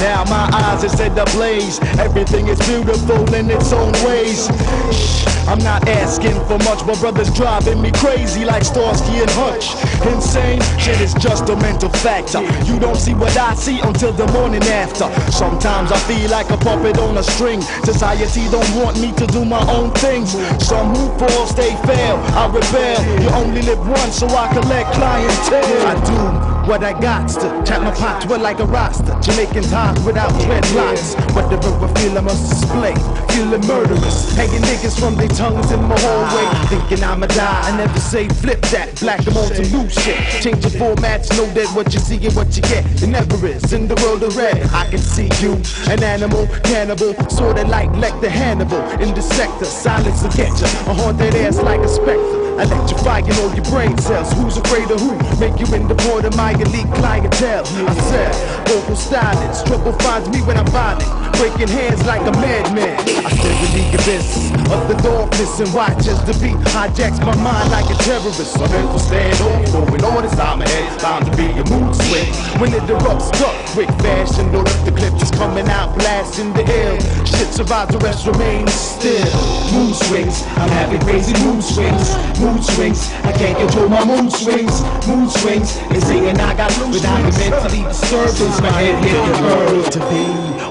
Now my eyes are set ablaze. Everything is beautiful in its own ways. Shh, I'm not asking for much, but brothers driving me crazy like Starsky and Hutch. Insane shit is just a mental factor. You don't see what I see until the morning after. Sometimes I feel like a puppet on a string. Society don't want me to do my own things. Some who fall stay fail. I rebel. You only live once, so I collect clientele. I do what I got to tap my pot to it like a roster. Jamaican ties without dreadlocks. Whatever I feel I must display. Feeling murderous. Hanging niggas from their tongues in my hallway. Thinking I'ma die. I never say flip that. Black them on some new shit. Change the formats. Know that what you see and what you get. It never is. In the world of red, I can see you. An animal, cannibal. Sorta like the Hannibal. In the sector, silence will get ya. A haunted ass like a specter. Electrifying all your brain cells. Who's afraid of who? Make you in the board of my elite clientele. I said, vocal stylist. Trouble finds me when I'm violent. Breaking hands like a madman. I stay with the business of the darkness and watch as the beat hijacks my mind like a terrorist. My mental stand over with all this time ahead. It's bound to be a mood swing. When it erupts, cut quick fashion. Load up the clip just coming out, blast in the air. Shit survives, the rest remains still. Mood swings, I'm having crazy mood swings. Mood swings, I can't control my mood swings. Mood swings, they saying I got loose. But I'm mentally disturbed since my head hit the curve. To be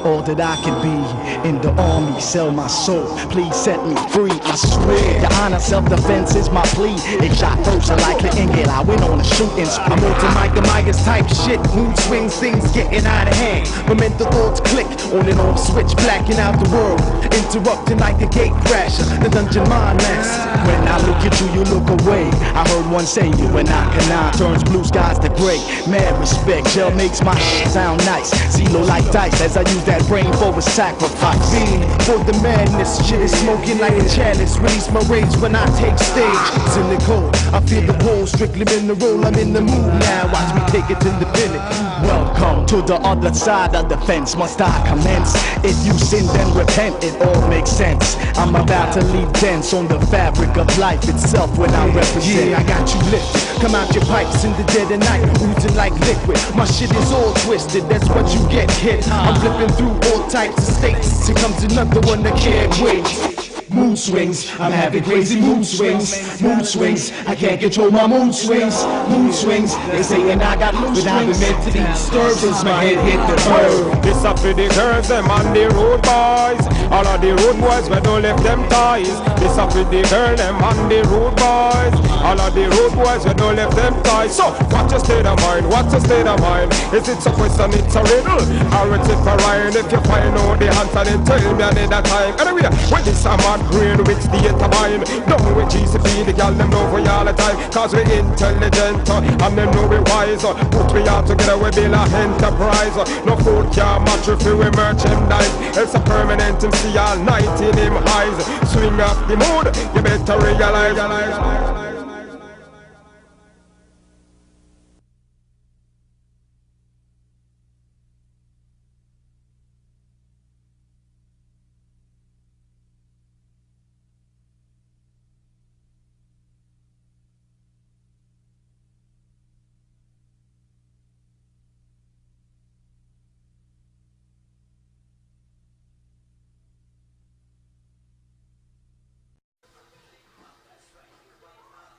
all that I can be in the army, sell my soul. Please set me free, I swear. Your honor, self-defense is my plea. They shot first, I like the Engel. I went on a shooting spree. I'm on to Micah Myers type shit. Mood swings, things getting out of hand. My mental thoughts click on and off switch, blacking out the world. Interrupting like a gate crasher, the dungeon mind master. When I look at you, you look away. I heard one say you and I cannot turns blue skies to gray. Mad respect, gel makes my sound nice. CeeLo like dice as I use that brain for a sacrifice. Fiend for the madness, shit is smoking like a chalice. Release my rage when I take stage. It's in the cold, I feel the pull, strictly in the roll. I'm in the mood now, watch me take it to the pinnacle. Welcome to the other side of the fence. Must I commence? If you sin, then repent. It all makes sense. I'm about to leave dents on the fabric of life itself when I represent. Yeah, I got you lifted. Come out your pipes in the dead of night, oozing like liquid. My shit is all twisted, that's what you get hit. I'm flipping through all types of states. Here comes another one that can't wait. Mood swings, I'm having crazy mood swings. Mood swings, I can't control my mood swings. Mood swings, they saying I got loose strings. But I've been mentally disturbed since my head hit the curve. This up for the girls, them on the road boys. All of the road boys, we don't left them ties. This up for the girl, them on the road boys. All of the road boys, we don't left them ties. So, what's your state of mind? What's your state of mind? Is it a question, it's a riddle? Or it's a rhyme? If you find out the answer, then tell me another time. Anyway, when this a mad brain with state of mind, down with GCP, the girl them know for you all the time. Cause we intelligent, and them know we wise. Put we all together, we build a enterprise. No food can match if we merchandise. It's a permanent MC all night in him eyes. Swing up the mood, you better realize.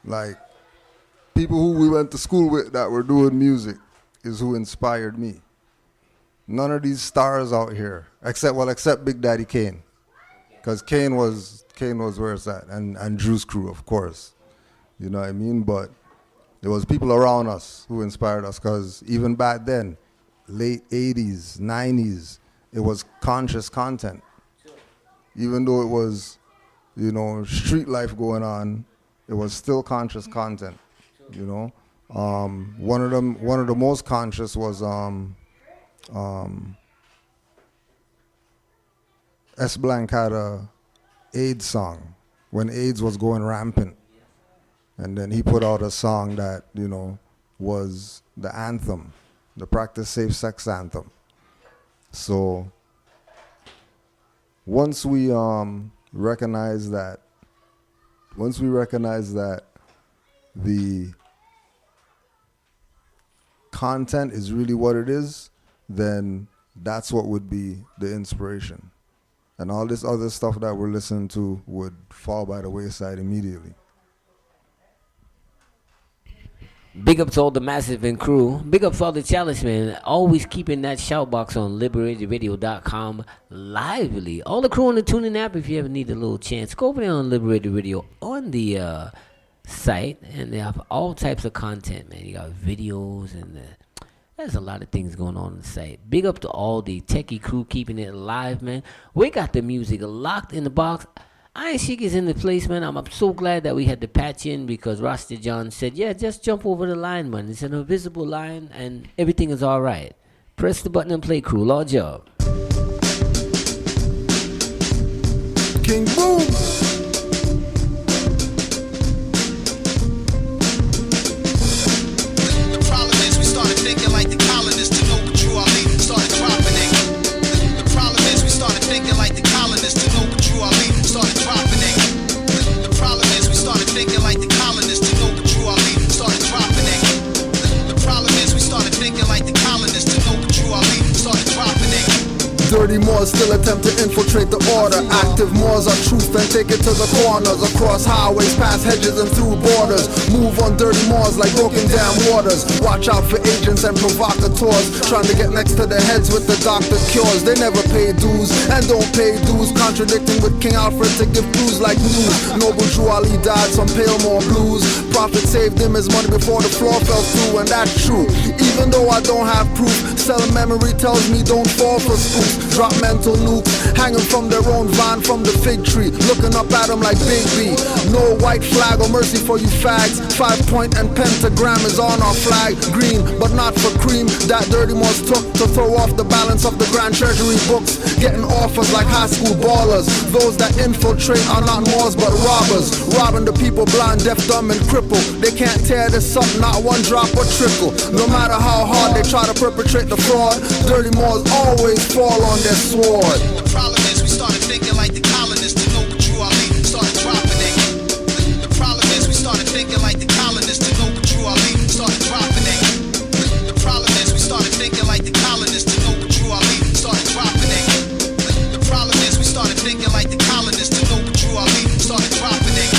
Like, people who we went to school with that were doing music is who inspired me. None of these stars out here, except Big Daddy Kane. Because Kane was where it's at, and Drew's crew, of course. You know what I mean? But there was people around us who inspired us, because even back then, late 80s, 90s, it was conscious content. Even though it was, you know, street life going on, it was still conscious content, you know? One of the most conscious was S. Blank had a AIDS song when AIDS was going rampant. And then he put out a song that, you know, was the anthem, the Practice Safe Sex anthem. So once we recognize that the content is really what it is, then that's what would be the inspiration. And all this other stuff that we're listening to would fall by the wayside immediately. Big up to all the Massive and crew. Big up to all the challenge, man. Always keeping that shout box on LiberatedRadio.com lively. All the crew on the tuning app, if you ever need a little chance, go over there on Liberated Radio on the site, and they have all types of content, man. You got videos, and there's a lot of things going on the site. Big up to all the techie crew keeping it alive, man. We got the music locked in the box. Iron Sheik is in the place, man. I'm so glad that we had to patch in, because Rasta John said, yeah, just jump over the line, man. It's an invisible line and everything is all right. Press the button and play, crew. Large job. King Boom. The problem is we started thinking like the colonists to know what Drew Ali started dropping it. The problem is we started thinking like the colonists to know what Drew Ali started dropping it. The problem is we started thinking like the colonists to know what Drew Ali started dropping it. The problem is we started thinking like the colonists to know what Drew Ali started dropping it. Dirty Moors still attempt to infiltrate the order. Active Moors are truth and take it to the corners. Across highways, past hedges and through borders. Move on dirty Moors like broken down waters. Watch out for agents and provocateurs trying to get next to their heads with the doctor cures. They never pay dues and don't pay dues, contradicting with King Alfred to give clues like news. Noble Drew Ali died some pale more blues. Prophet saved him his money before the floor fell through, and that's true. Even though I don't have proof, selling memory tells me don't fall for spooks. Drop mental nukes, hanging from their own vine from the fig tree, looking up at them like Big B. No white flag or mercy for you fags. 5-point and pentagram is on our flag. Green, but not for cream. That Dirty Moors took to throw off the balance of the Grand Treasury books, getting offers like high school ballers. Those that infiltrate are not Moors but robbers, robbing the people blind, deaf, dumb, and crippled. They can't tear this up, not one drop or trickle. No matter how hard they try to perpetrate the fraud, Dirty Moors always fall on their sword. The problem is we started thinking like the colonists to know what Drew Ali started dropping it. The problem is we started thinking like the colonists to know what Drew Ali started dropping it. The problem is we started thinking like the colonists to know what Drew Ali started dropping it. The problem is we started thinking like the colonists to know what Drew Ali started dropping it.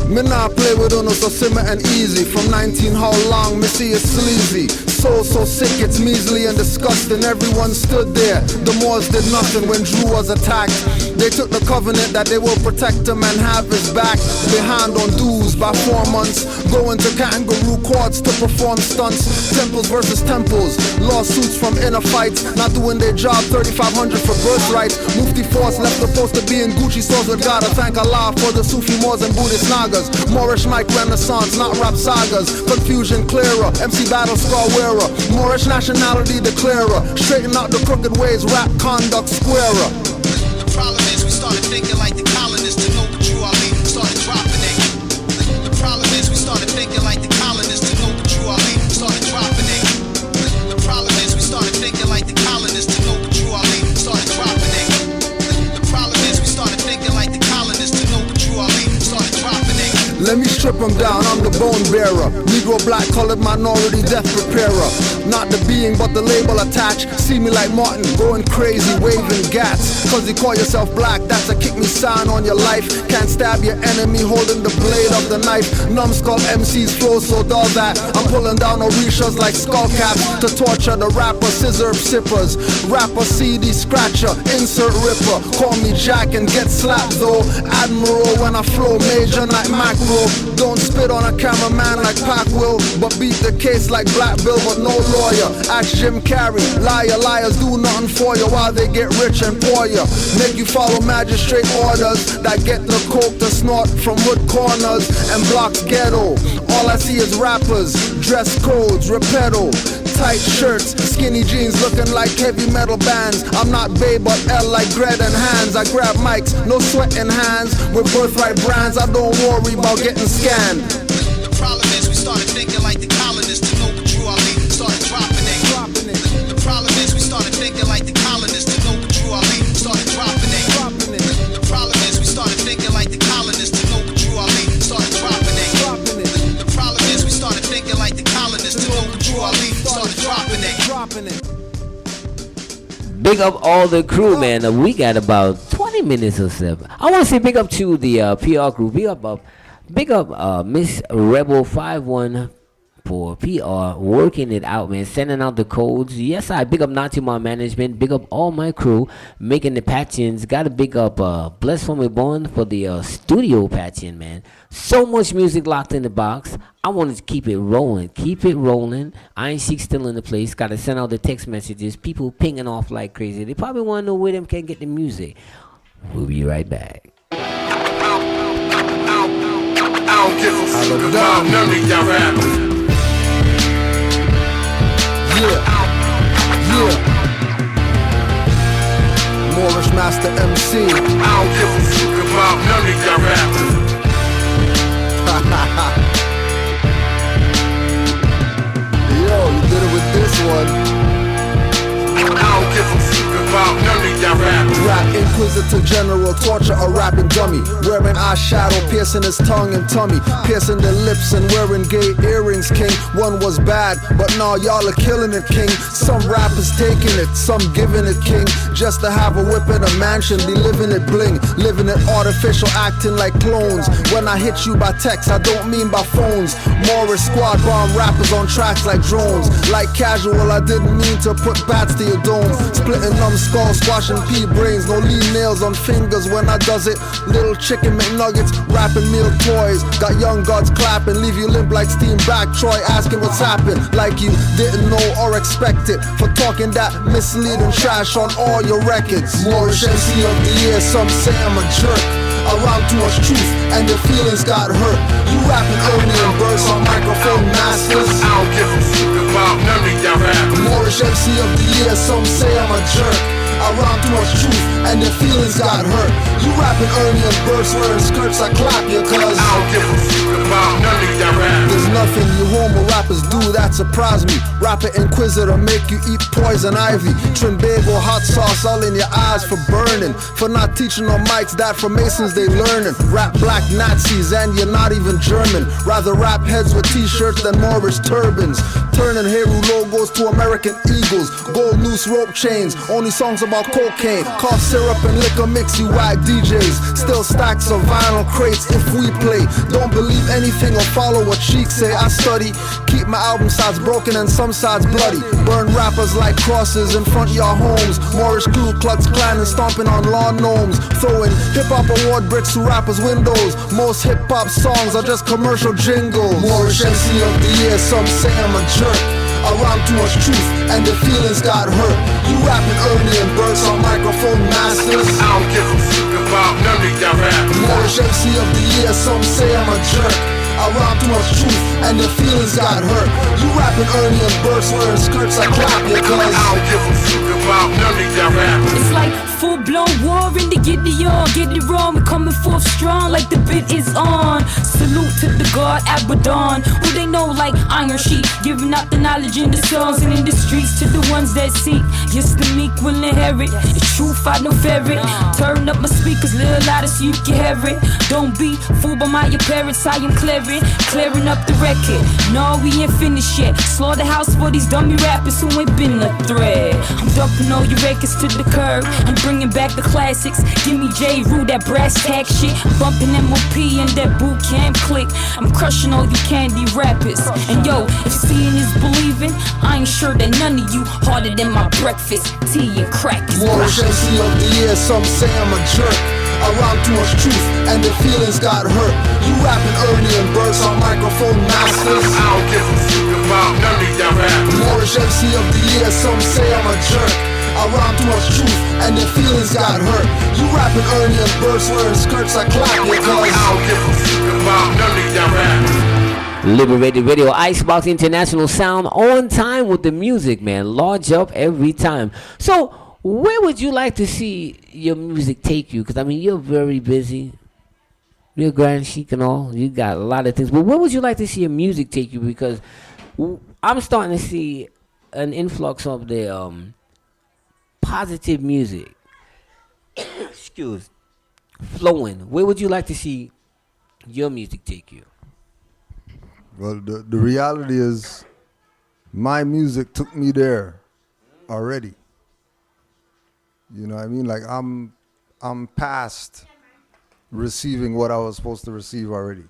Me nah play with uno so simmer and easy. From 19 how long, me see it's sleazy. So sick, it's measly and disgusting. Everyone stood there. The Moors did nothing when Drew was attacked. They took the covenant that they will protect him and have his back. Behind on dues by 4 months, going to kangaroo courts to perform stunts. Temples versus temples, lawsuits from inner fights. Not doing their job, 3,500 for birthright. Mufti Force left the post to be in Gucci stores with gotta thank Allah for the Sufi Moors and Buddhist Nagas. Moorish mic renaissance, not rap sagas. Confusion clearer, MC battle scar wearer. Moorish nationality declarer. Straighten out the crooked ways, rap conduct squarer. The problem is we started thinking like the colonists to know what Drew Ali started dropping it. The problem is we started thinking like the colonists to know what Drew Ali started dropping it. The problem is we started thinking like the colonists to know what Drew Ali started dropping it. The problem is we started thinking like the colonists to know what Drew Ali started dropping it. Let me strip from down, I'm the bone bearer. Negro, black, colored, minority, death preparer. Not the being, but the label attached. See me like Martin, going crazy, waving gats. Cause you call yourself black, that's a kick me sign on your life. Can't stab your enemy holding the blade of the knife. Numbskull MC's flow so dull that I'm pulling down Orishas like skull caps to torture the rapper, scissor sippers. Rapper, CD scratcher, insert ripper. Call me Jack and get slapped though. Admiral when I flow, major like macro. Don't spit on a cameraman like Pac will, but beat the case like Black Bill but no lawyer. Ask Jim Carrey, liar, liars do nothing for you while they get rich and poor you. Make you follow magistrate orders that get the coke to snort from hood corners and blocks ghetto. All I see is rappers, dress codes, repedo, tight shirts, skinny jeans looking like heavy metal bands. I'm not Bay but L like Gred and Hands. I grab mics, no sweat in hands. With birthright brands, I don't worry about getting scanned. The problem is we started thinking like the colonists. To know what Drew Ali started dropping it. The problem is we started thinking like the colonists. To know what Drew Ali started dropping it. The problem is we started thinking like the colonists. To know what Drew Ali started dropping it. The problem is we started thinking like the colonists. To know what Drew Ali started dropping it. Big up all the crew, man. We got about 20 minutes or so. I want to say big up to the PR crew. Big up Miss Rebel 51 for PR, working it out, man, sending out the codes. Yes, I big up Natima management, big up all my crew making the patchings. Gotta big up Bless For Me Born for the studio patching, man. So much music locked in the box. I wanted to keep it rolling. Iron Sheik still in the place. Gotta send out the text messages. People pinging off like crazy. They probably want to know where them can get the music. We'll be right back. I don't give a fuck about none of y'all rappers. Yeah. Moorish Master Emcee. I don't give a fuck about none of y'all rappers. Yo, you did it with this one. I don't give a fuck about none of y'all rappers. Rap inquisitor general, torture a rapping dummy. Wearing eyeshadow, piercing his tongue and tummy. Piercing the lips and wearing gay earrings, king. One was bad, but now y'all are killing it, king. Some rappers taking it, some giving it, king. Just to have a whip in a mansion, be living it bling. Living it artificial, acting like clones. When I hit you by text, I don't mean by phones. Moorish squad bomb rappers on tracks like drones. Like casual, I didn't mean to put bats to your dome. Splitting numbskull, squashing pea brains. No lean nails on fingers when I does it. Little chicken McNuggets, rapping meal toys. Got young gods clapping, leave you limp like steam back. Troy asking what's happened, like you didn't know or expect it. For talking that misleading trash on all your records. Moorish Emcee of the year, some say I'm a jerk. Around too much truth and your feelings got hurt. You rapping early and bursts on microphone masters. I don't give a fuck about none of y'all rappers. Moorish Emcee of the year, some say I'm a jerk. Around too much truth and your feelings got hurt. You rapping early and bursts wearing skirts, I clap you cause I don't give a fuck about none of y'all rappers. There's nothing you homo rappers do that surprise me. Rapper inquisitor make you eat poison ivy. Trimbago hot sauce all in your eyes for burning. For not teaching on mics that from Masons they learning. Rap black Nazis and you're not even German. Rather rap heads with t-shirts than Moorish turbans. Turning Heru logos to American eagles. Gold noose rope chains, only songs about cocaine. Cough syrup and liquor mix you whack DJs. Still stacks of vinyl crates if we play. Don't believe anything or follow what Sheik say. I study, keep my album sides broken and some sides bloody. Burn rappers like crosses in front of your homes. Moorish Ku Klux Klan and stomping on lawn gnomes. Throwing hip-hop award bricks to rappers' windows. Most hip-hop songs are just commercial jingles. Moorish Emcee of the year, some say I'm a jerk. Around too much truth and the feelings got hurt. You rapping early and bursts on microphone masters. I don't give a fuck about none of y'all rappers. Moorish Emcee of the year, some say I'm a jerk. Around too much truth and the feelings got hurt. You rapping early and bursts wearing skirts, I clap you cause I don't give a fuck about none of y'all rappers. It's like full-blown war in the Gideon. Get it wrong, we're coming forth strong like the bit is on. Salute to the God Abaddon, who they know like Iron Sheik, giving out the knowledge in the songs and in the streets to the ones that seek. Yes, the meek will inherit the truth, I no ferret. Turn up my speakers, little louder so you can hear it. Don't be fooled by my appearance, I am clearing up the record. No, we ain't finished yet. Slaughterhouse for these dummy rappers who ain't been a threat. I'm dumping all your records to the curb. I'm bringing back the classics. Give me J. Rue, that brass tack shit. Bumping MOP and that boot camp click. I'm crushing all you candy rappers. And yo, if seeing is believing, I ain't sure that none of you harder than my breakfast, tea and crackers. Moorish Emcee of the year, some say I'm a jerk. Around too much truth and their feelings got hurt. You rapping early and bursts on microphone masters. I don't give a fuck about none of y'all rappers. Moorish Emcee of the year, some say I'm a jerk. Around too much truth and their feelings got hurt. You rapping early and bursts wearing skirts I clap your cause. I don't give a fuck about none of y'all rappers. Liberated Radio, Icebox International Sound, on time with the music, man. Large up every time. So, where would you like to see your music take you? Because, I mean, you're very busy. You're Grand Chic and all. You got a lot of things. But where would you like to see your music take you? Because I'm starting to see an influx of the positive music. Excuse. Flowing. Where would you like to see your music take you? Well, the reality is my music took me there already. You know what I mean? Like I'm past receiving what I was supposed to receive already.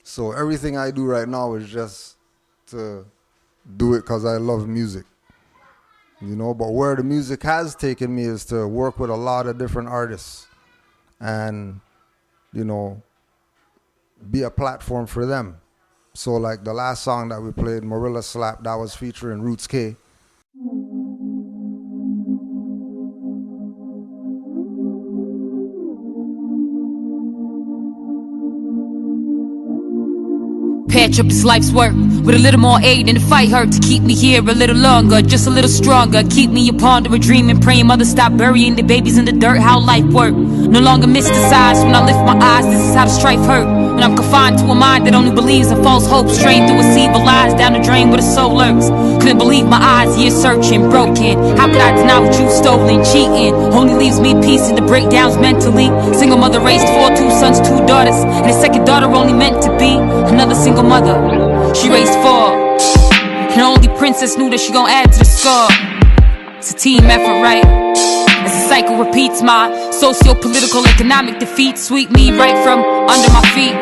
So everything I do right now is just to do it because I love music. You know, but where the music has taken me is to work with a lot of different artists and, you know, be a platform for them. So like the last song that we played, Marilla Slap, that was featuring Roots K. Patch up his life's work with a little more aid and the fight hurt to keep me here a little longer, just a little stronger. Keep me upon the dream and praying mother stop burying the babies in the dirt. How life work, no longer mysticized when I lift my eyes. This is how the strife hurt when I'm confined to a mind that only believes in false hope, strained through a sea of lies down the drain where the soul lurks. Couldn't believe my eyes, years searching, broken. How could I deny what you stolen, cheating? Only leaves me peace in the breakdowns mentally. Single mother raised 4, 2 sons, 2 daughters, and a second daughter only meant to be another single mother. She raised 4, and only princess knew that she gon' add to the score. It's a team effort, right? As the cycle repeats, my socio-political economic defeat sweep me right from under my feet.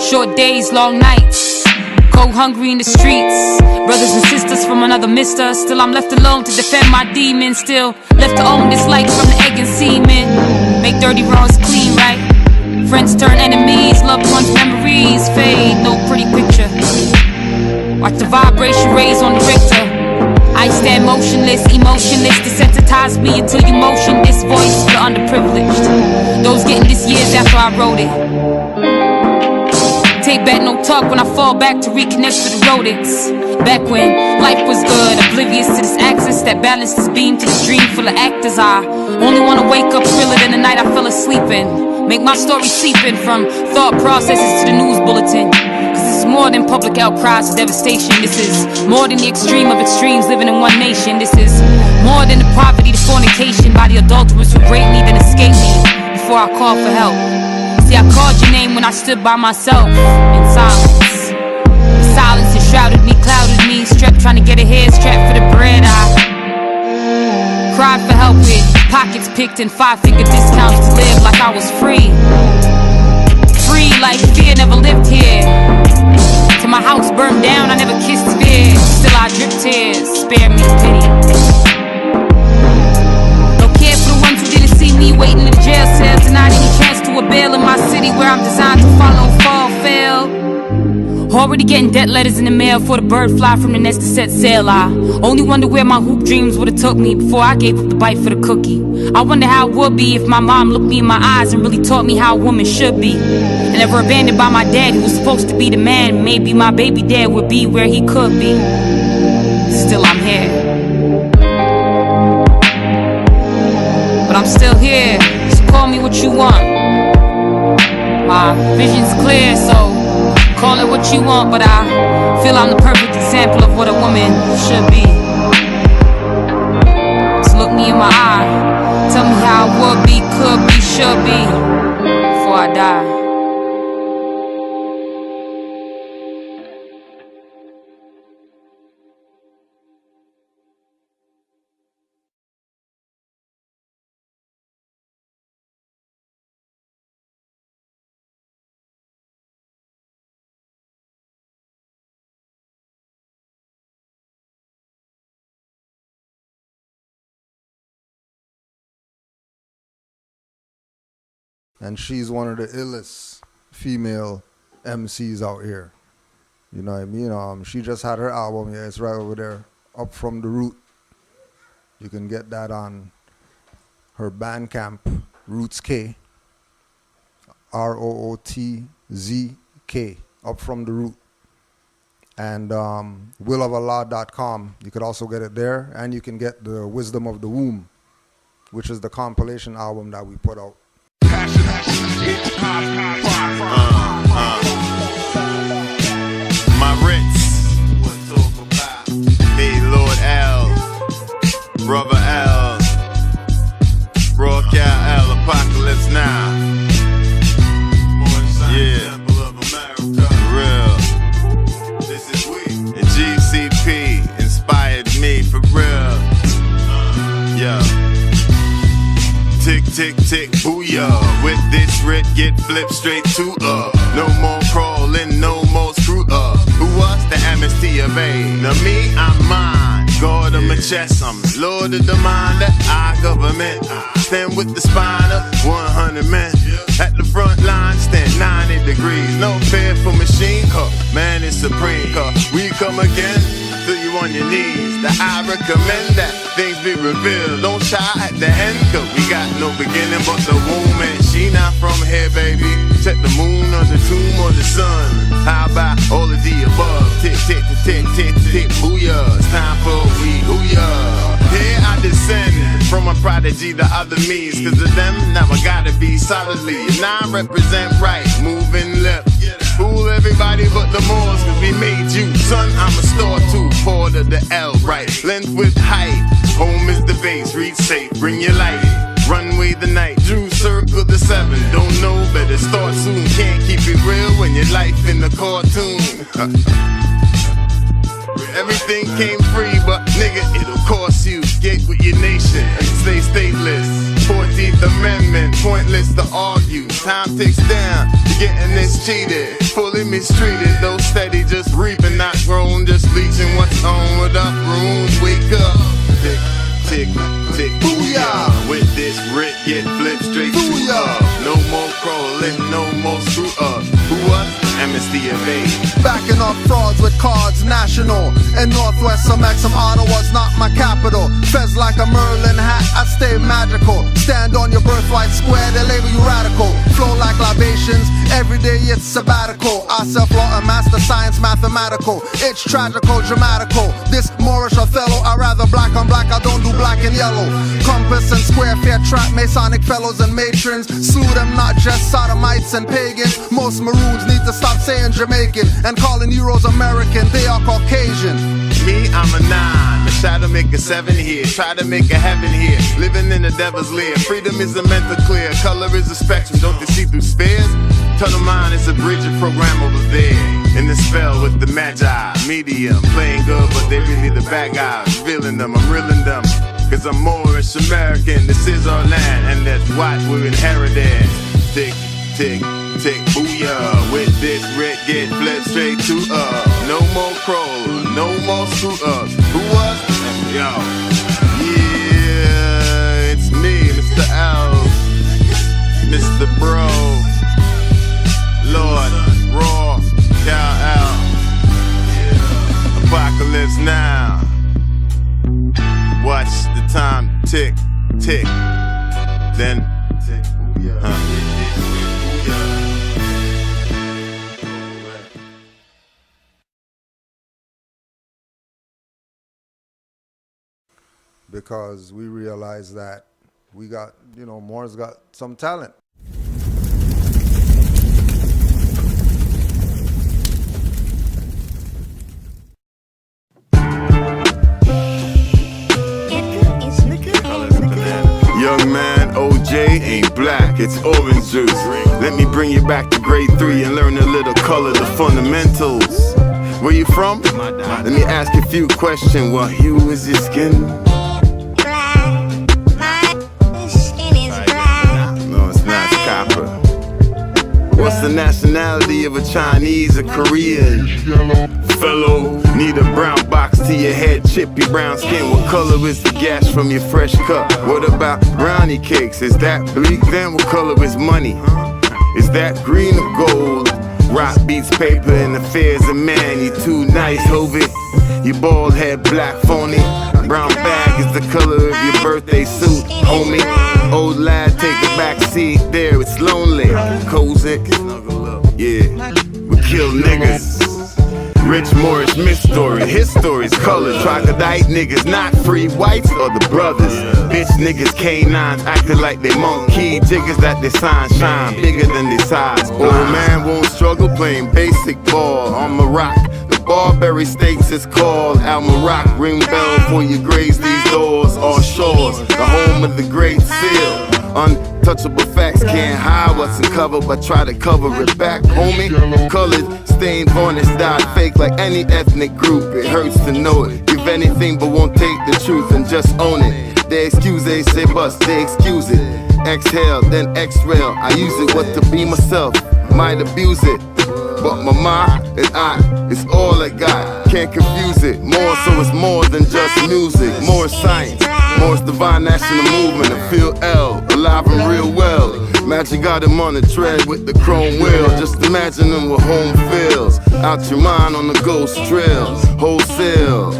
Short days, long nights, cold hungry in the streets. Brothers and sisters from another mister. Still I'm left alone to defend my demons. Still left to own this light from the egg and semen. Make dirty wrongs clean, right? Friends turn enemies, loved ones' memories fade. No pretty picture. Watch the vibration raise on the Richter. I stand motionless, emotionless. Desensitize me until you motion this voice for the underprivileged. Those getting this years after I wrote it. Take back no talk when I fall back to reconnect with the rodents. Back when life was good, oblivious to this axis that balanced this beam to this dream full of actors. I only wanna wake up realer than the night I fell asleep in. Make my story seeping from thought processes to the news bulletin. Cause this is more than public outcries of devastation. This is more than the extreme of extremes living in one nation. This is more than the poverty, the fornication by the adulterers who break me then escape me before I call for help. See, I called your name when I stood by myself in silence. The silence enshrouded me, clouded me, strapped trying to get ahead, strapped for the bread. I cried for help with pockets picked and 5-figure discounts to live like I was free. Free like fear never lived here. Till my house burned down, I never kissed fear. Still I drip tears, spare me pity. No care for the ones who didn't see me waiting in the jail cells. Denied any chance to a bail in my city where I'm designed to follow, fall, fail. Already getting debt letters in the mail for the bird fly from the nest to set sail. I only wonder where my hoop dreams would have took me before I gave up the bite for the cookie. I wonder how it would be if my mom looked me in my eyes and really taught me how a woman should be. And never abandoned by my dad who was supposed to be the man. Maybe my baby dad would be where he could be. Still I'm here. But I'm still here. what you want. My vision's clear, so call it what you want, but I feel I'm the perfect example of what a woman should be. So look me in my eye, tell me how I would be, could be, should be, before I die. And she's one of the illest female MCs out here. You know what I mean? She just had her album, yeah, it's right over there, Up From the Root. You can get that on her Bandcamp, Roots K, ROOTZK, Up From the Root. And willofallah.com, you could also get it there. And you can get the Wisdom of the Womb, which is the compilation album that we put out. My Ritz, me, Lord L, Brother L, Raw Cow L, Apocalypse Now. Yeah, real. And GCP inspired me for real. Yo. Tick, tick, tick, booyah. With this writ, get flipped straight to no more crawling, no more screw Who was the Emcee of A? Now me, I'm mine. God of my chest, I'm Lord of the mind. Our government, stand with the spine up 100 men. At the front line, stand 90 degrees. No fear for machine, man is supreme. We come again. You on your knees, that I recommend that things be revealed. Don't shy at the end, cause we got no beginning but the womb. And she not from here, baby. Check the moon or the tomb or the sun. How about all of the above? Tick, tick, tick, tick, tick, booyah. It's time for we hooyah. Here I descend from a prodigy to other me's. Cause of them, now I gotta be solidly. And I represent right, moving left. Fool everybody but the Moors, cause we made you. Son, I'm a star too. Port of the L, right? Length with height. Home is the base, reach safe, bring your light. Runway the night, Drew circle the 7. Don't know, better start soon. Can't keep it real when your life in the cartoon. Everything came free, but nigga, it'll cost you. Get with your nation and stay stateless. 14th Amendment, pointless to argue. Time ticks down, you're getting this cheated. Fully mistreated, though steady, just reaping, not grown, just leeching what's on with up runes. Wake up, tick, tick, tick, booyah. With this writ, get flipped straight to no more crawling, no more screw up. Who was? Emcee of A. Backing up frauds with cards national. In Northwest, some Ottawa's not my capital. Fez like a Merlin hat, I stay magical. Stand on your birthright square, they label you radical. Flow like libations, every day it's sabbatical. I self-law and master science mathematical. It's tragical, dramatical. This Moorish Othello, I rather black on black, I don't do black and yellow. Compass and square, fair trap, Masonic fellows and matrons. Slew them not just sodomites and pagans. Most maroons need to stop saying Jamaican and calling Euros American, they are Caucasian. Me, I'm a 9, I try to make a 7 here, try to make a heaven here. Living in the devil's lair, freedom is a mental clear. Color is a spectrum, don't they see through spheres? Tunnel mind is a bridge of program over there. In the spell with the magi, medium, playing good but they really the bad guys. Revealing them, I'm reeling them, cause I'm Moorish American. This is our land and that's what we're inherited. Tick, tick, tick, booyah. With this writ, get flipped straight to no more crawling, no more screw ups. Who was? Yo. Yeah, it's me, Mr. L, Mr. Bro, Lord, Raw, Cow L. Apocalypse Now. Watch the time tick, tick. Then tick, because we realize that we got, you know, Moors got some talent. Young man, OJ ain't black, it's orange juice. Let me bring you back to grade 3 and learn a little color, the fundamentals. Where you from? Let me ask you a few questions. What hue is your skin? No, it's not, it's copper. What's the nationality of a Chinese or Korean? Fellow, need a brown box to your head, chippy brown skin. What color is the gash from your fresh cut? What about brownie cakes? Is that bleak then? What color is money? Is that green or gold? Rock beats paper and affairs of man. You too nice, Hovey. You bald head, black phony. Brown bag is the color of your birthday suit, homie. Old lad, take the back seat. There, it's lonely. Cozy, yeah. We kill niggas. Rich Moorish myth story, his story's colored. Troglodyte niggas, not free whites or the brothers. Bitch niggas, canines, acting like they monkey. Jiggers that they sign shine bigger than they size. Old man won't struggle playing basic ball on Morocco. The Barbary States is called Al Morocco. Ring bell for you graze these doors or shores. The home of the Great Seal. Untouchable facts can't hide what's uncovered, but try to cover it back, homie. Colored, stained, varnished, dyed fake like any ethnic group. It hurts to know it. Give anything but won't take the truth and just own it. They excuse, they say bust, they excuse it. Exhale, then X-rail. I use it what to be myself. Might abuse it, but my mind and I, it's all I got. Can't confuse it. More so it's more than just music. More science. Moore's divine national movement, I feel L, alive and real well. Imagine got him on the tread with the chrome wheel. Just imagine him with home feels. Out your mind on the ghost trail. Wholesale.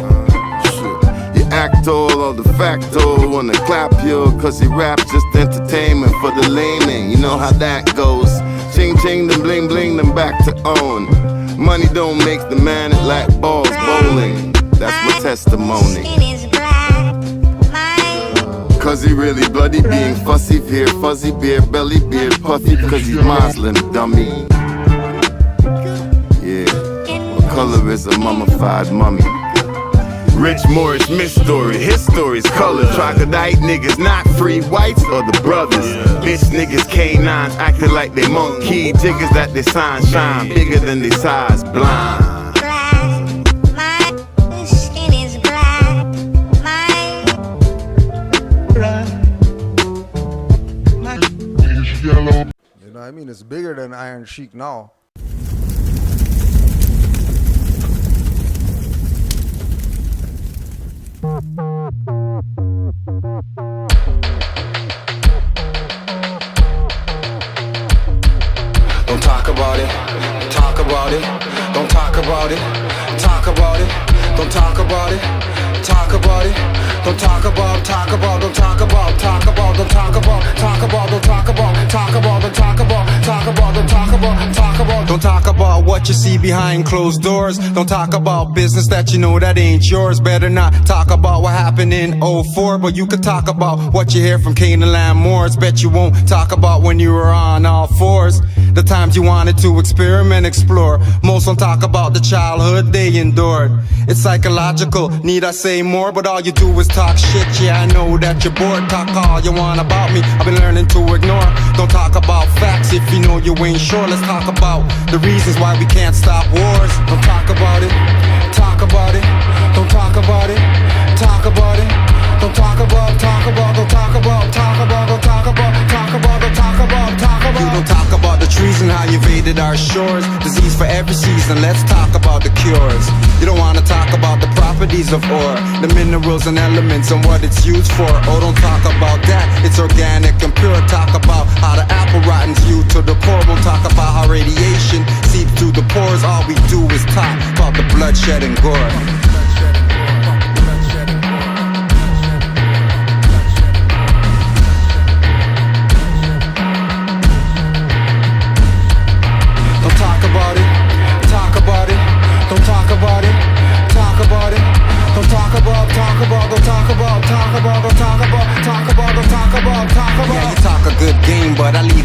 You act all of the facto. Wanna clap you, cause you rap just entertainment for the layman. You know how that goes. Ching ching, then bling bling, then back to own. Money don't make the man like balls bowling. That's my testimony. Cause he really bloody being fussy here, fuzzy beard, belly beard, puffy, cause he's Muslim, dummy. Yeah, what color is a mummified mummy? Rich Moorish myth story, his story's color. Troglodyte niggas, not free whites or the brothers. Bitch niggas, canines, acting like they monkey. Jiggers that they sign shine bigger than they size, blind. You know what I mean? It's bigger than Iron Sheik now. Don't talk about it, talk about it. Don't talk about it, talk about it. Don't talk about it, talk about it. Don't talk about, talk about, don't talk about, talk about, don't talk about, talk about, don't talk about, talk about, don't talk about, talk about, don't talk about, talk about. Don't talk about what you see behind closed doors. Don't talk about business that you know that ain't yours. Better not talk about what happened in 04, but you could talk about what you hear from Canaanland Moors. Bet you won't talk about when you were on all fours. The times you wanted to experiment, explore. Most don't talk about the childhood they endured. It's psychological, need I say more? But all you do is talk shit, yeah I know that you're bored. Talk all you want about me, I've been learning to ignore. Don't talk about facts if you know you ain't sure. Let's talk about the reasons why we can't stop wars. Don't talk about it, talk about it. Don't talk about it, talk about it. Don't talk about, talk about, don't talk about, talk about, don't talk about, talk about, don't talk about, talk about. You don't talk about the trees and how you invaded our shores. Disease for every season, let's talk about the cures. You don't wanna talk about the properties of ore, the minerals and elements and what it's used for. Oh, don't talk about that, it's organic and pure. Talk about how the apple rottens you to the core. We'll talk about how radiation seeps through the pores. All we do is talk about the bloodshed and gore.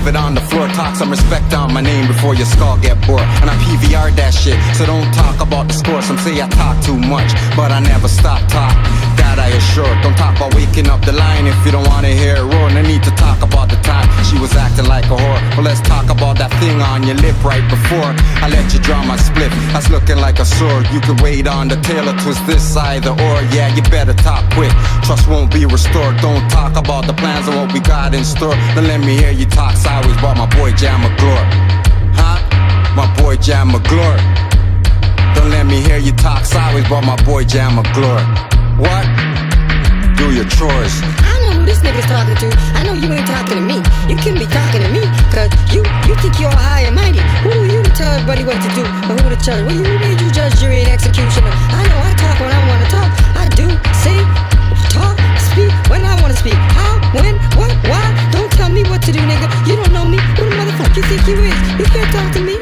leave it on the floor. Talk some respect on my name before your skull get bored. And I PVR that shit, so don't talk about the score. Some say I talk too much, but I never stop talk. That I assure. Don't talk about waking up the line if you don't wanna hear it roar. No need to talk about the time she was acting like a whore. Well, let's talk about that thing on your lip right before I let you draw my split. That's looking like a sword. You could wait on the tail or twist this side or yeah, you better talk quick. Trust won't be restored. Don't talk about the plans and what we got in store. Then let me hear you talk sideways about my boy Jam McGlure. Huh? My boy Jam McGlure. Don't let me hear you talk sideways about my boy Jam McGlure. What? Do your chores. I know who this nigga's talking to. I know you ain't talking to me. You couldn't be talking to me, cause you think you're high and mighty. Who are you to tell everybody what to do, or who to judge? Well, who made you judge, jury, and executioner? I know I talk when I wanna talk. I do, say, talk, speak when I wanna speak. How, when, what, why? Don't tell me what to do, nigga. You don't know me. Who the motherfucker you think you is? You can't talk to me.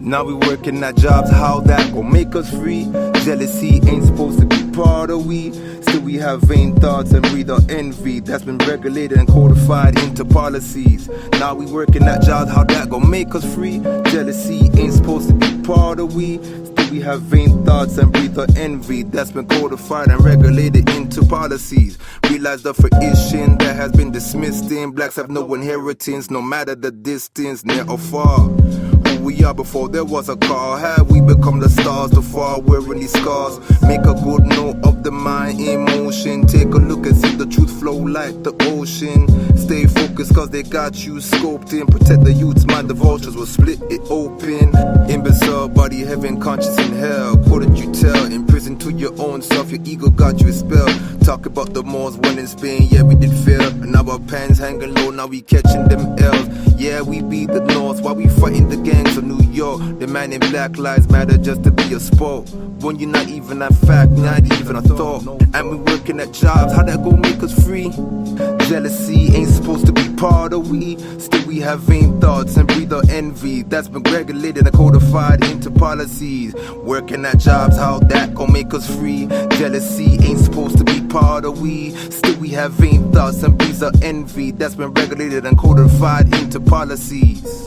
Now we working at jobs, how that gon' make us free? Jealousy ain't supposed to be part of we. Still we have vain thoughts and breathe our envy. That's been regulated and codified into policies. Now we working at jobs, how that gon' make us free? Jealousy ain't supposed to be part of we. Still we have vain thoughts and breathe our envy. That's been codified and regulated into policies. Realize the fruition that has been dismissed in. Blacks have no inheritance, no matter the distance, near or far. We are before there was a car. Have we become the stars, the far wearing these scars? Make a good note of the mind in motion. Take a look and see the truth flow like the ocean. Stay focused cause they got you scoped in. Protect the youth's mind, the vultures will split it open. Imbecile body, heaven, conscious in hell. Couldn't you tell? In prison to your own self, your ego got you expelled. Talk about the Moors when in Spain, yeah we did fail. And now our pens hanging low, now we catching them L's. Yeah we beat the North while we fighting the gangs of New York. Demanding Black Lives Matter just to be a sport. When you're not even a fact, not even a thought. And we working at jobs, how that gon' make us free? Jealousy ain't supposed to be part of we. Still we have vain thoughts and breathe our envy. That's been regulated and codified into policies. Working at jobs, how that gon' make us free? Jealousy ain't supposed to be part of we. Still we have vain thoughts and breathe our envy. That's been regulated and codified into policies.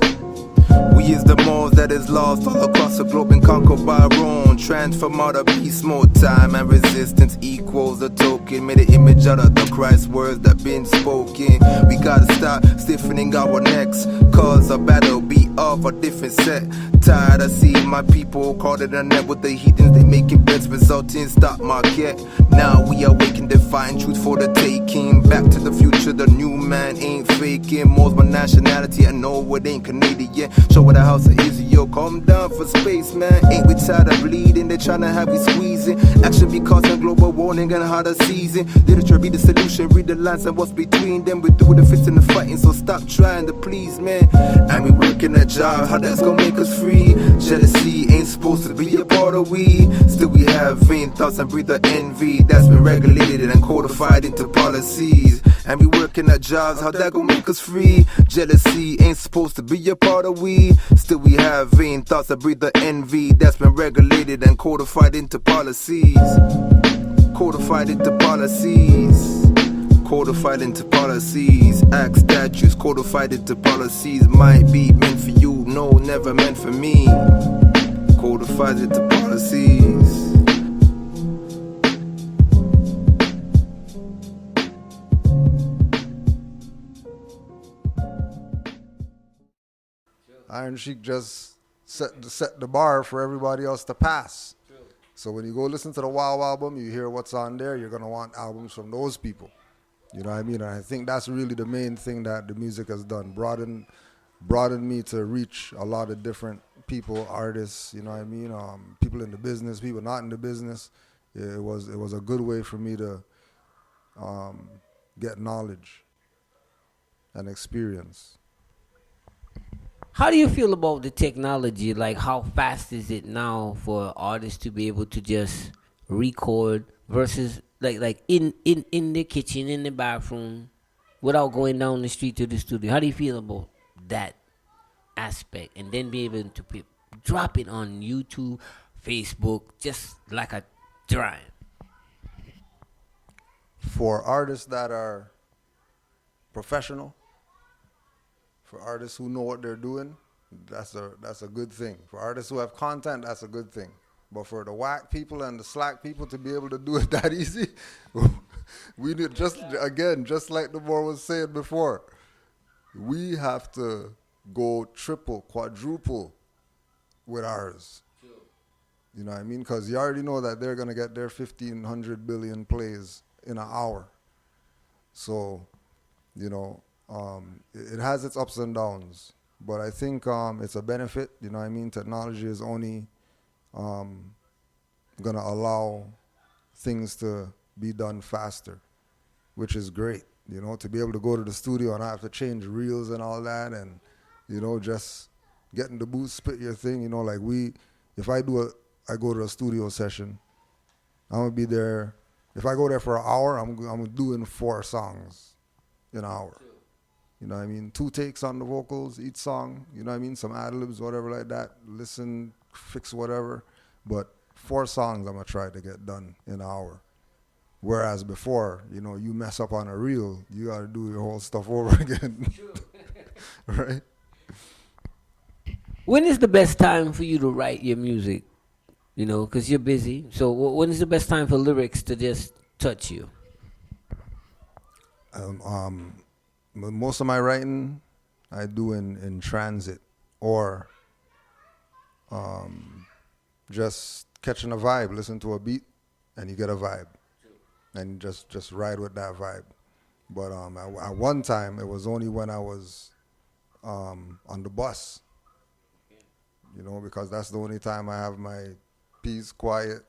We is the Moors that is lost all across the globe and conquered by Rome. Transform out of peace, more time and resistance equals a token. Made an image out of the Christ words that been spoken. We gotta stop stiffening our necks, cause a battle be of a different set. Tired of seeing my people caught in a net with the heathens. They making bets resulting stock market. Now we awaken, defying truth for the taking. Back to the future, the new man ain't faking. More's my nationality, I know it ain't Canadian. Show what a house of easy, yo, calm down for space, man. Ain't we tired of bleeding? They tryna have we squeezing. Action be causing global warning and harder season. Literature be the solution, read the lines and what's between them. We do the fist and the fighting, so stop trying to please, man. And we working at job, how that's gonna make us free? Jealousy ain't supposed to be a part of we. Still we have vain thoughts and breathe the envy. That's been regulated and codified into policies. And we working at jobs, how that gon' make us free? Jealousy ain't supposed to be a part of we. Still we have vain thoughts that breathe the envy. That's been regulated and codified into policies. Codified into policies. Codified into policies. Act statutes codified into policies. Might be meant for you, no, never meant for me. Codified into policies. Iron Sheik just set the bar for everybody else to pass. So when you go listen to the WoW album, you hear what's on there, you're going to want albums from those people. You know what I mean? And I think that's really the main thing that the music has done, broadened me to reach a lot of different people, artists, you know what I mean? People in the business, people not in the business. It was a good way for me to get knowledge and experience. How do you feel about the technology? Like, how fast is it now for artists to be able to just record versus like in the kitchen, in the bathroom, without going down the street to the studio? How do you feel about that aspect? And then be able to drop it on YouTube, Facebook, just like a drive. For artists that are professional, for artists who know what they're doing, that's a good thing. For artists who have content, that's a good thing. But for the whack people and the slack people to be able to do it that easy, we need just like the boy was saying before, we have to go triple, quadruple with ours. You know what I mean? Because you already know that they're going to get their 1,500 billion plays in an hour. So, you know, it has its ups and downs. But I think it's a benefit. You know what I mean? Technology is only going to allow things to be done faster, which is great. You know, to be able to go to the studio and I have to change reels and all that, and, you know, just get in the booth, spit your thing. You know, like if I go to a studio session, I'm going to be there. If I go there for an hour, I'm doing 4 songs in an hour. You know what I mean? 2 takes on the vocals, each song. You know what I mean? Some ad-libs, whatever like that. Listen, fix whatever. But 4 songs I'm going to try to get done in an hour. Whereas before, you know, you mess up on a reel, you got to do your whole stuff over again. Right? When is the best time for you to write your music? You know, because you're busy. So when is the best time for lyrics to just touch you? Most of my writing I do in transit or just catching a vibe, listen to a beat and you get a vibe and just ride with that vibe. But at one time it was only when I was on the bus, you know, because that's the only time I have my peace, quiet,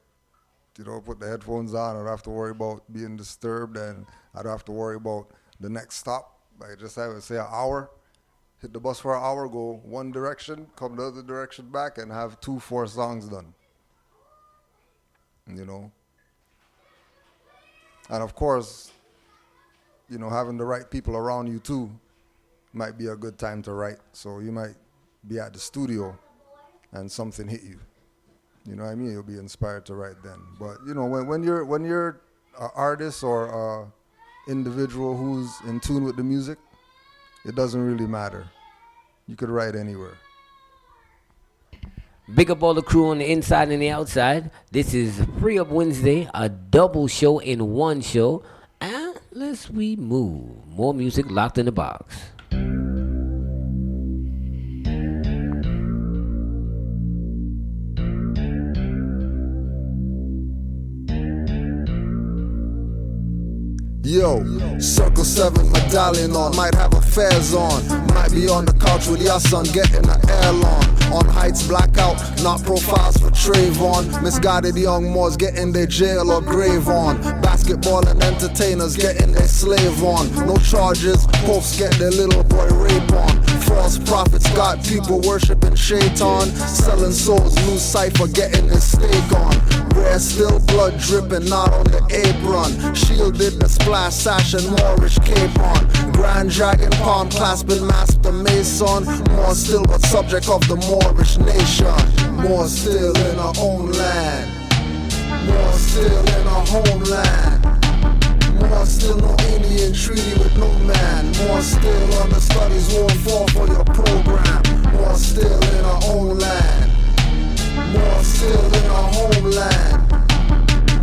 you know, put the headphones on. I don't have to worry about being disturbed, and I don't have to worry about the next stop. I just have, say, an hour, hit the bus for an hour, go one direction, come the other direction back, and have 2-4 songs done. You know? And of course, you know, having the right people around you too might be a good time to write. So you might be at the studio and something hit you. You know what I mean? You'll be inspired to write then. But you know, when you're an artist or an individual who's in tune with the music, it doesn't really matter. You could write anywhere. Big up all the crew on the inside and the outside. This is Free Up Wednesday, a double show in one show. And let's move. More music locked in the box. Yo, Circle 7 medallion on, might have affairs on. Might be on the couch with your son getting an airline. On heights blackout, not profiles for Trayvon. Misguided young Moors getting their jail or grave on. Basketball and entertainers getting their slave on. No charges, popes get their little boy rape on. False prophets got people worshipping Shaitan. Selling souls, new cipher getting his stake on. Rare still blood dripping, not on the apron. Shielded the splash sash and Moorish cape on. Grand dragon palm clasping master mason. More still but subject of the Moorish nation. More still in our own land. More still in our homeland. More still no Indian treaty with no man. More still on the studies won't fall for your program. More still in our own land. More still in our homeland.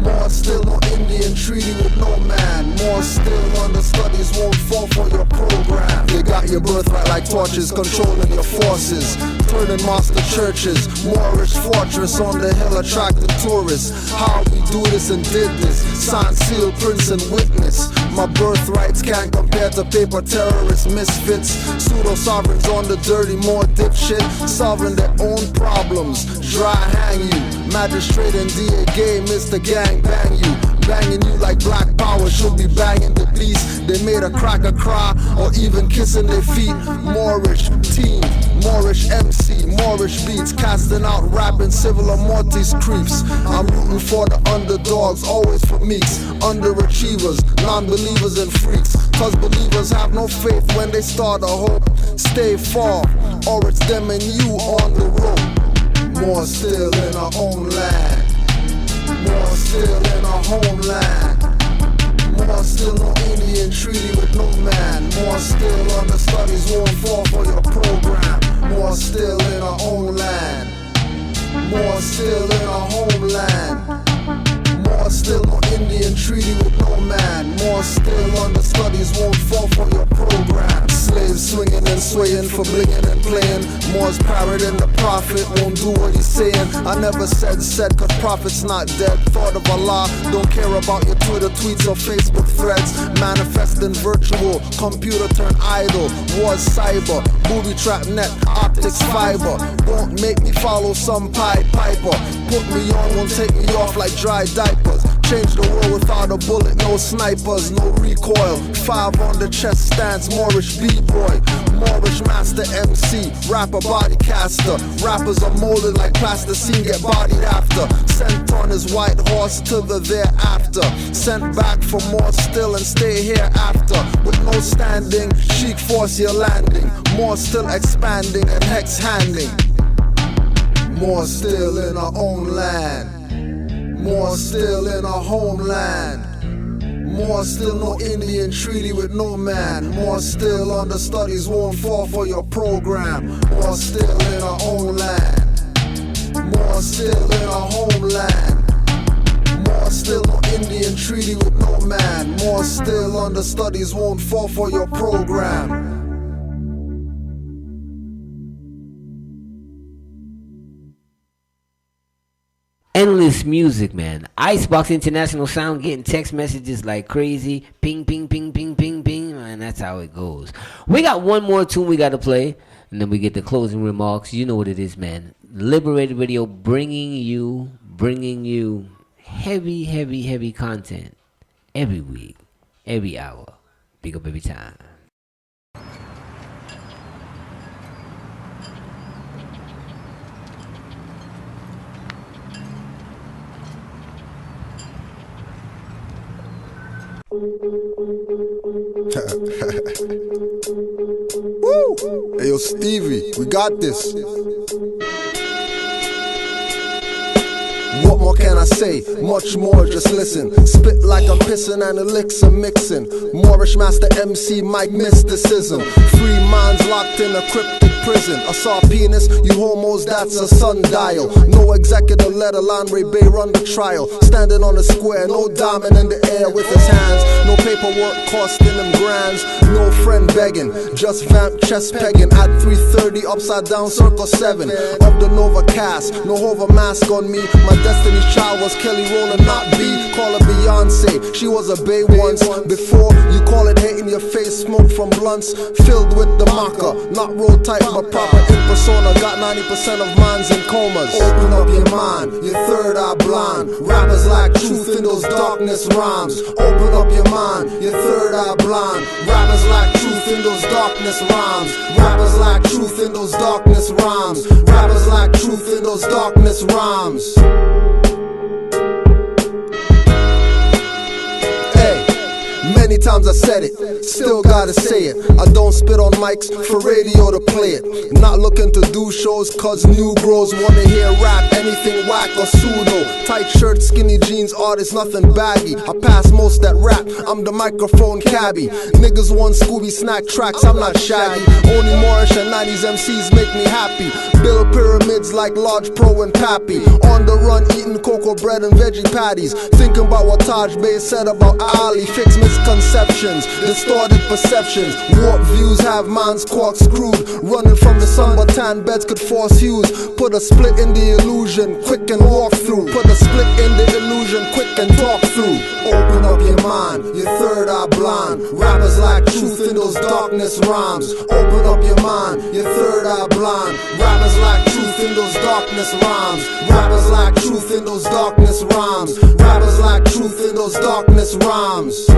More still no Indian treaty with no man. More still on the studies won't fall for your program. You got your birthright like torches controlling your forces. Turning master churches, Moorish fortress on the hill attracting tourists. How we do this and did this, sign, seal, prince and witness. My birthrights can't compare to paper terrorist misfits. Pseudo sovereigns on the dirty, more dipshit, solving their own problems. Dry hang you, Magistrate and DA game, Mr. Gang bang you. Banging you like Black Power should be banging the beast. They made a cracker cry or even kissing their feet. Moorish team, Moorish Emcee, Moorish beats, casting out rapping civil or mortis creeps. I'm rooting for the underdogs, always for meeks, underachievers, non-believers and freaks. Cause believers have no faith when they start a hope. Stay far, or it's them and you on the road. More still in our own land. More still in our homeland. More still no Indian treaty with no man. More still understudies won't fall for your program. More still in our own land. More still in our homeland. More still no Indian treaty with no man. More still understudies won't fall for your program. Slaves swinging and swaying for blinging and playing. More's parrot and the prophet won't do what he's saying. I never said cause prophet's not dead. Thought of Allah, don't care about your Twitter tweets or Facebook threads. Manifesting virtual, computer turn idol. Wars cyber, booby trap net, optics fiber. Won't make me follow some Pied Piper. Put me on, won't take me off like dry diapers. Change the world without a bullet, no snipers, no recoil. 5 on the chest stance, Moorish B-boy, Moorish master MC, rapper body caster. Rappers are molded like plasticine, get bodied after. Sent on his white horse to the thereafter. Sent back for more still and stay here after. With no standing, chic force your landing. More still expanding and hex handing. More still in our own land. More still in our homeland. More still no Indian treaty with no man. More still understudies won't fall for your program. More still in our own land. More still in our homeland. More still no Indian treaty with no man. More still understudies won't fall for your program. Endless music, man. Icebox International Sound getting text messages like crazy. Ping, ping, ping, ping, ping, ping. And that's how it goes. We got one more tune we got to play. And then we get the closing remarks. You know what it is, man. Liberated Radio bringing you heavy, heavy, heavy content. Every week. Every hour. Big up every time. Woo! Hey yo, Stevie, we got this. What more can I say? Much more, just listen. Spit like I'm pissing and elixir mixing. Moorish master MC, Mike mysticism. 3 minds locked in a cryptic prison. I saw penis, you homos, that's a sundial. No executive, let alone Ray Bay run the trial. Standing on the square, no diamond in the air with his hands. No paperwork costing him grands. No friend begging, just vamp chest pegging. At 3:30, upside down, circle 7 of the Nova cast. No hover mask on me. My destiny's child was Kelly Rowland, not B. Call her Beyonce, she was a bae once. Before you call it hate in your face, smoke from blunts filled with the maca. Not roll type, but proper in persona. Got 90% of minds in comas. Open up your mind, your third eye blind. Rappers like truth in those darkness rhymes. Open up your mind, your third eye blind. Rappers like truth in those darkness rhymes. Rappers like truth in those darkness rhymes. Rappers like truth in those darkness rhymes. Many times I said it, still gotta say it. I don't spit on mics for radio to play it. Not looking to do shows cause new grows wanna hear rap, anything whack or pseudo. Tight shirt, skinny jeans, artists, nothing baggy. I pass most that rap, I'm the microphone cabbie. Niggas want Scooby snack tracks, I'm not shaggy. Only Moorish and 90s MCs make me happy. Build pyramids like Lodge Pro and Pappy. On the run eating cocoa bread and veggie patties. Thinking about what Taj Bey said about Ali. Fix misconceptions, distorted perceptions. Warped views have minds corkscrewed. Running from the sun but tan beds could force hues. Put a split in the illusion, quick and walk through. Put a split in the illusion, quick can talk through. Open up your mind, your third eye blind. Rappers lack truth in those darkness rhymes. Open up your mind, your third eye blind. Rappers lack truth in those darkness rhymes. Rappers lack truth in those darkness rhymes. Rappers lack truth in those darkness rhymes.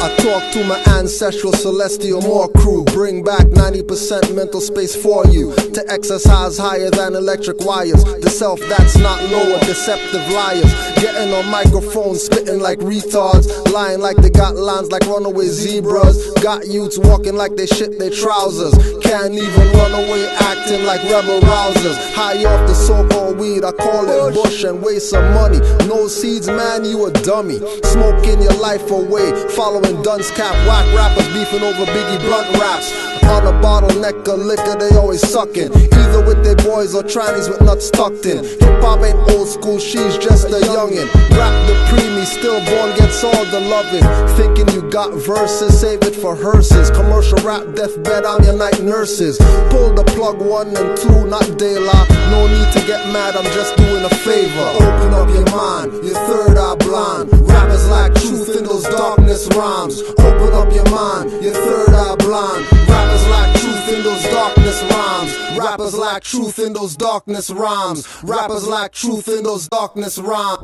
I talk to my ancestral celestial more crew. Bring back 90% mental space for you to exercise higher than electric wires. The self that's not lower, deceptive liars. Getting on microphones, spitting like retards. Lying like they got lines like runaway zebras. Got youths walking like they shit their trousers. Can't even run away acting like rebel rousers. High off the so-called weed, I call it bush and waste some money. No seeds, man, you a dummy. Smoking your life away, following dunce cap, whack rappers beefing over Biggie Blunt raps. On a bottleneck of liquor, they always sucking. Either with their boys or trannies with nuts tucked in. Hip-hop ain't old school, she's just a youngin'. Rap the preemie, stillborn gets all the loving. Thinking you got verses, save it for hearses. Commercial rap, deathbed, I'm your night nurses. Pull the plug 1 and 2, not daylight. No need to get mad, I'm just doing a favor. Open up your mind, your third eye blind. Rappers lack truth in those darkness rhymes. Open up your mind, your third eye blind. Rappers lack truth in those darkness rhymes. Rappers lack truth in those darkness rhymes. Rappers lack truth in those darkness rhymes.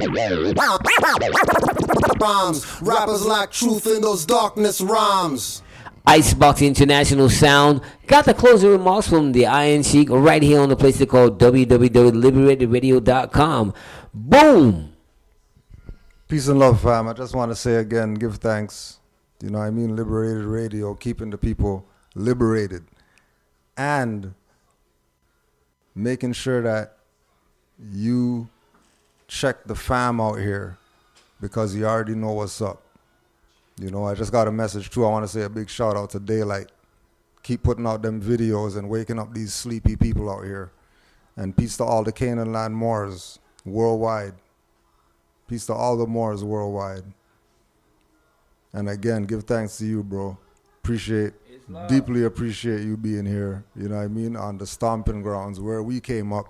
Rappers lack truth in those darkness rhymes. Icebox International Sound. Got the closing remarks from the Iron Sheik right here on the place they call www.liberatedradio.com. Boom! Peace and love, fam. I just want to say again, give thanks. You know what I mean? Liberated Radio, keeping the people liberated. And making sure that you check the fam out here because you already know what's up. You know, I just got a message too. I want to say a big shout out to Daylight. Keep putting out them videos and waking up these sleepy people out here. And peace to all the Canaanland Moors worldwide. Peace to all the Moors worldwide. And again, give thanks to you, bro. Deeply appreciate you being here. You know what I mean? On the stomping grounds where we came up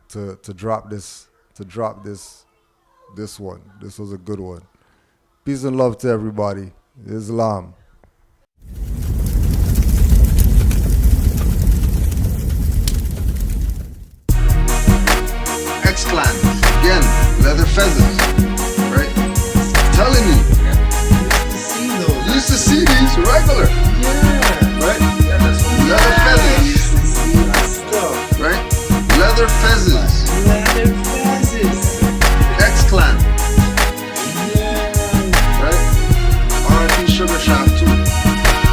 to drop this one. This was a good one. Peace and love to everybody. Islam. X-Clan, again, leather feathers, right? Telling you. Used to see these regular. Yeah. Right? Yeah, that's leather feathers. Right? Leather feathers. Leather feathers. X-Clan. Yeah. Right? R.I.P. Sugar Shaft too.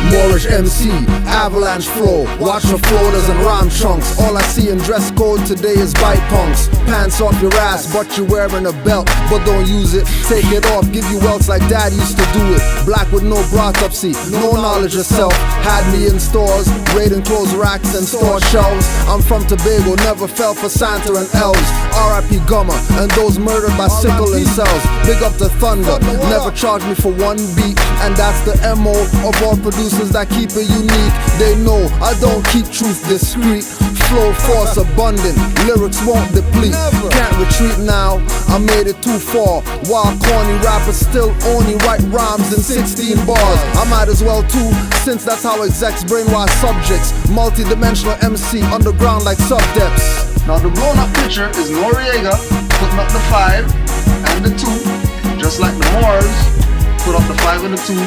Moorish Emcee, avalanche flow. Watch the floaters and rhyme chunks. All I see in dress code today is bite punks. Pants off your ass, but you're wearing a belt. But don't use it, take it off. Give you welts like dad used to do it. Black with no autopsy, no knowledge of self. Had me in stores, raiding clothes racks and store shelves. I'm from Tobago, never fell for Santa and elves. R.I.P. Gummer, and those murdered by sickle and cells. Big up the thunder, never charge me for one beat. And that's the MO of all producers that keep it unique. They know I don't keep truth discreet. Flow force abundant, lyrics won't deplete. Can't retreat now, I made it too far. While corny rappers still only write rhymes in 16 bars. I might as well too, since that's how execs brainwash subjects. Multi-dimensional MC, underground like sub-depths. Now the blown up picture is Noriega putting up the 5 and the 2, just like the Moors put up the 5 and the 2.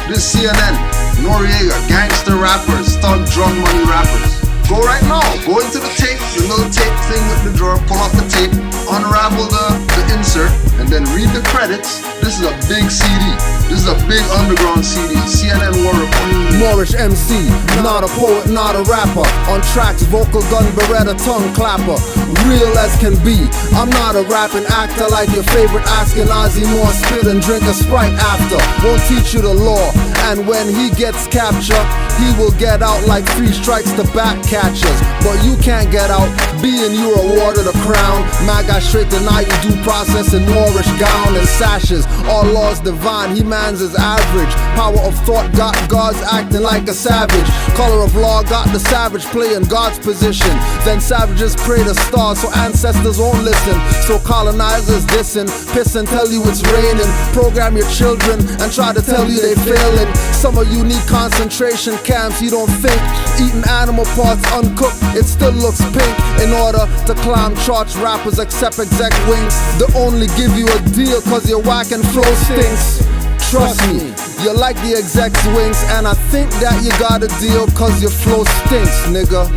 This CNN, Noriega, gangster rappers, thug drug money rappers. Go right now, go into the tape, the little tape thing with the drawer, pull off the tape, unravel the insert, and then read the credits. This is a big CD. This is a big underground CD. CNN War Report. Moorish Emcee, not a poet, not a rapper. On tracks, vocal gun, Beretta, tongue clapper. Real as can be. I'm not a rapping actor like your favorite Ashkenazi. More spit and drink a Sprite after. Won't teach you the law. And when he gets captured, he will get out like 3 strikes to back catchers. But you can't get out, being you awarded a crown. Man got straight deny you due process and more Moorish gown and sashes. All laws divine, he man's his average. Power of thought got gods acting like a savage. Color of law got the savage playing God's position. Then savages pray to stars so ancestors won't listen. So colonizers dissing, piss and tell you it's raining. Program your children and try to tell you they failing. Some of you need concentration camps, you don't think. Eating animal parts uncooked, it still looks pink. In order to climb charts, rappers accept exec wings. They only give you a deal cause your whack and flow stinks. Trust me, you like the exec's wings, and I think that you got a deal cause your flow stinks, nigga.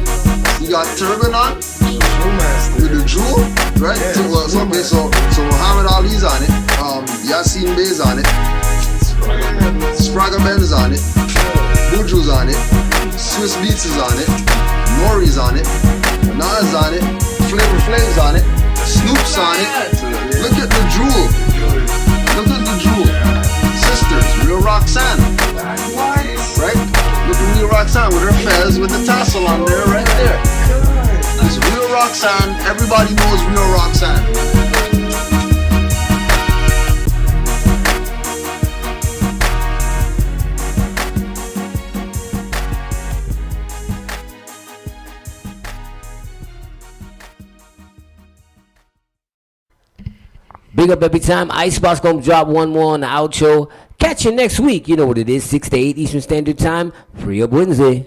You got turban on? With the jewel? Right? So Muhammad Ali's on it, Yasin Bey's on it, Sprague Ben's on it, Buju's on it, Swiss Beats is on it, Nori's on it, Nas on it, Flavor Flav's on it, Snoop's on it. Look at the jewel. Look at the jewel. Sisters, real Roxanne. Right? Look at real Roxanne with her fez with the tassel on there, right there. That's real Roxanne. Everybody knows real Roxanne. Big up every time. Icebox gonna drop one more on the outro. Catch you next week. You know what it is, 6 to 8 Eastern Standard Time. Free up Wednesday.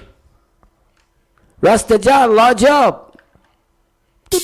Rasta John, large up. You're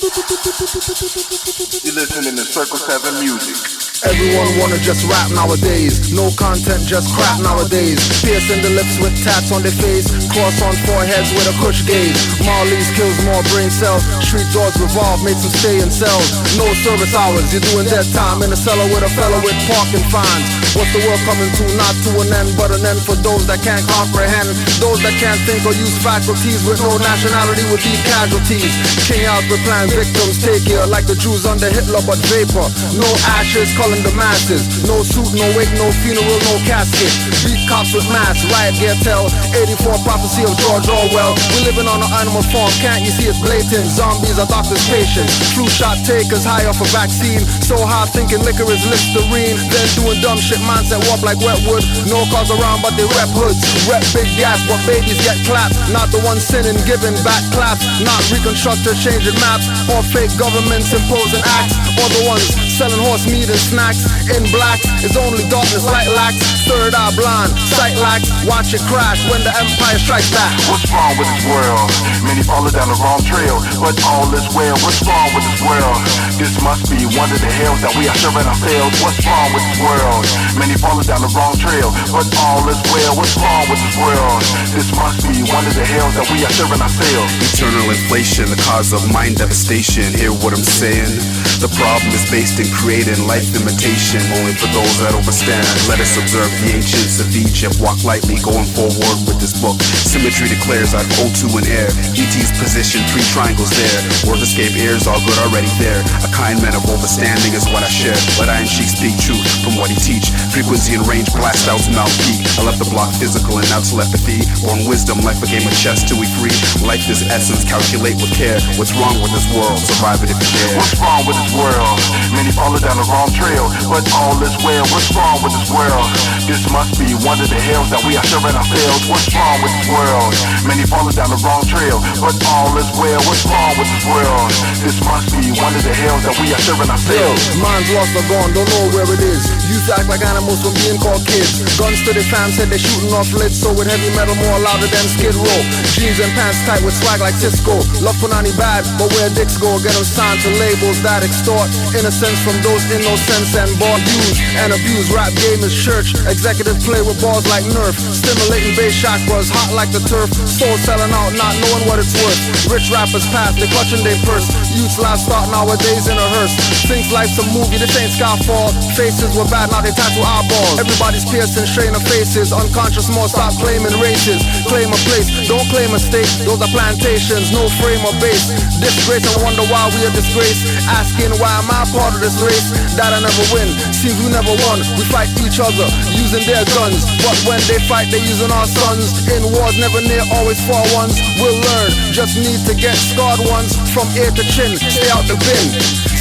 listening to Circle 7 Music. Everyone wanna just rap nowadays. No content, just crap nowadays. Piercing the lips with tats on their face. Cross on foreheads with a kush gaze. Marley's kills more brain cells. Street doors revolve, makes them stay in cells. No service hours, you're doing dead time in a cellar with a fella with parking fines. What's the world coming to? Not to an end, but an end for those that can't comprehend. Those that can't think or use faculties with no nationality with these casualties. King out with planned victims, take care like the Jews under Hitler, but vapor. No ashes, the masses. No suit, no wake, no funeral, no casket. Beat cops with masks, riot gear tell. 84 prophecy of George Orwell. We living on an animal farm, can't you see it's blatant? Zombies are doctor's patients. Flu shot takers high off a vaccine. So high thinking liquor is Listerine. Then doing dumb shit, mindset warp like wetwood. No cars around but they rep hoods. Rep big gas, but babies get clapped. Not the ones sinning, giving back claps. Not reconstructors changing maps. Or fake governments imposing acts. Or the ones selling horse meat and snacks. In black is only darkness, light lacks. Third eye blind, sight lacks. Watch it crash when the empire strikes back. What's wrong with this world? Many falling down the wrong trail, but all is well. What's wrong with this world? This must be one of the hells that we are serving ourselves. What's wrong with this world? Many falling down the wrong trail, but all is well. What's wrong with this world? This must be one of the hells that we are serving ourselves. Eternal inflation, the cause of mind devastation. Hear what I'm saying? The problem is based in creating life imitation, only for those that overstand. Let us observe the ancients of Egypt, walk lightly, going forward with this book. Symmetry declares I'd O2 in air. ET's position, 3 triangles there. Words escape ears, all good already there. A kind man of overstanding is what I share. Let Iron Sheik speak truth from what he teach. Frequency and range, blast out to mouth peak. I left the block physical and now telepathy. Born wisdom, life a game of chess till we free. Life is essence, calculate with care. What's wrong with this world? Survive it if you dare. What's wrong with this world? Many falling down the wrong trail, but all is well. What's wrong with this world? This must be one of the hells that we are serving ourselves. What's wrong with this world? Many falling down the wrong trail, but all is well. What's wrong with this world? This must be one of the hells that we are serving ourselves. Minds lost or gone, don't know where it is. Used to act like animals from being called kids. Guns to the fam said they shooting off lids, so with heavy metal more louder than Skid Row. Jeans and pants tight with swag like Cisco. Love Punani bad, but where dicks go, get them signed to labels that extort innocence from those innocents and bought, used and abused. Rap game is church. Executive play with balls like Nerf. Stimulating bass chakras, hot like the turf. Soul selling out, not knowing what it's worth. Rich rappers pass, they clutching their purse. Youth's lives start nowadays in a hearse. Thinks life's a movie, this ain't Skyfall. Faces were bad, now they tattoo eyeballs. Everybody's piercing, strain of faces. Unconscious more, stop claiming races. Claim a place, don't claim a state. Those are plantations, no frame or base. Disgrace and wonder why we are disgraced. Asking why am I part of this race? That I never win, seems we never won. We fight each other, using their guns. But when they fight, they using our sons. In wars, never near, always far ones. We'll learn, just need to get scarred ones. From ear to chin, stay out the bin.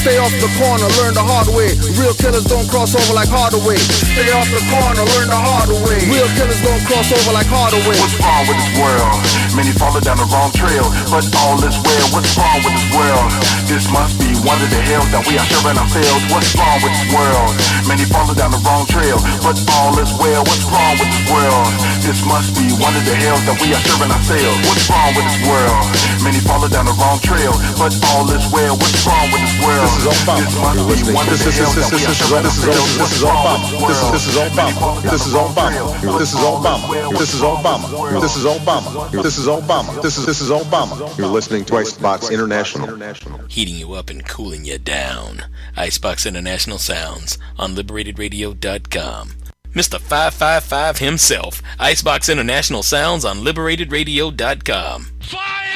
Stay off the corner, learn the hard way. Real killers don't cross over like Hardaway. Stay off the corner, learn the hard way. Real killers don't cross over like Hardaway. What's wrong with this world? Many falling down the wrong trail, but all is well. What's wrong with this world? This must be one of the hells that we are sure in ourselves. What's wrong with this world? Many falling down the wrong trail, but all is well. What's wrong with this world? This must be one of the hells that we are sure in ourselves. What's wrong with this world? Many falling down the wrong trail, but all is well. What's wrong with this world? This is Obama. You're listening. This is Obama. This is Obama. This is Obama. This is Obama. This is Obama. This is Obama. This is Obama. This is Obama. This is Obama. You're listening to Icebox International. Heating you up and cooling you down. Icebox International Sounds on LiberatedRadio.com. Mr. 555 himself. Icebox International Sounds on LiberatedRadio.com. Fire!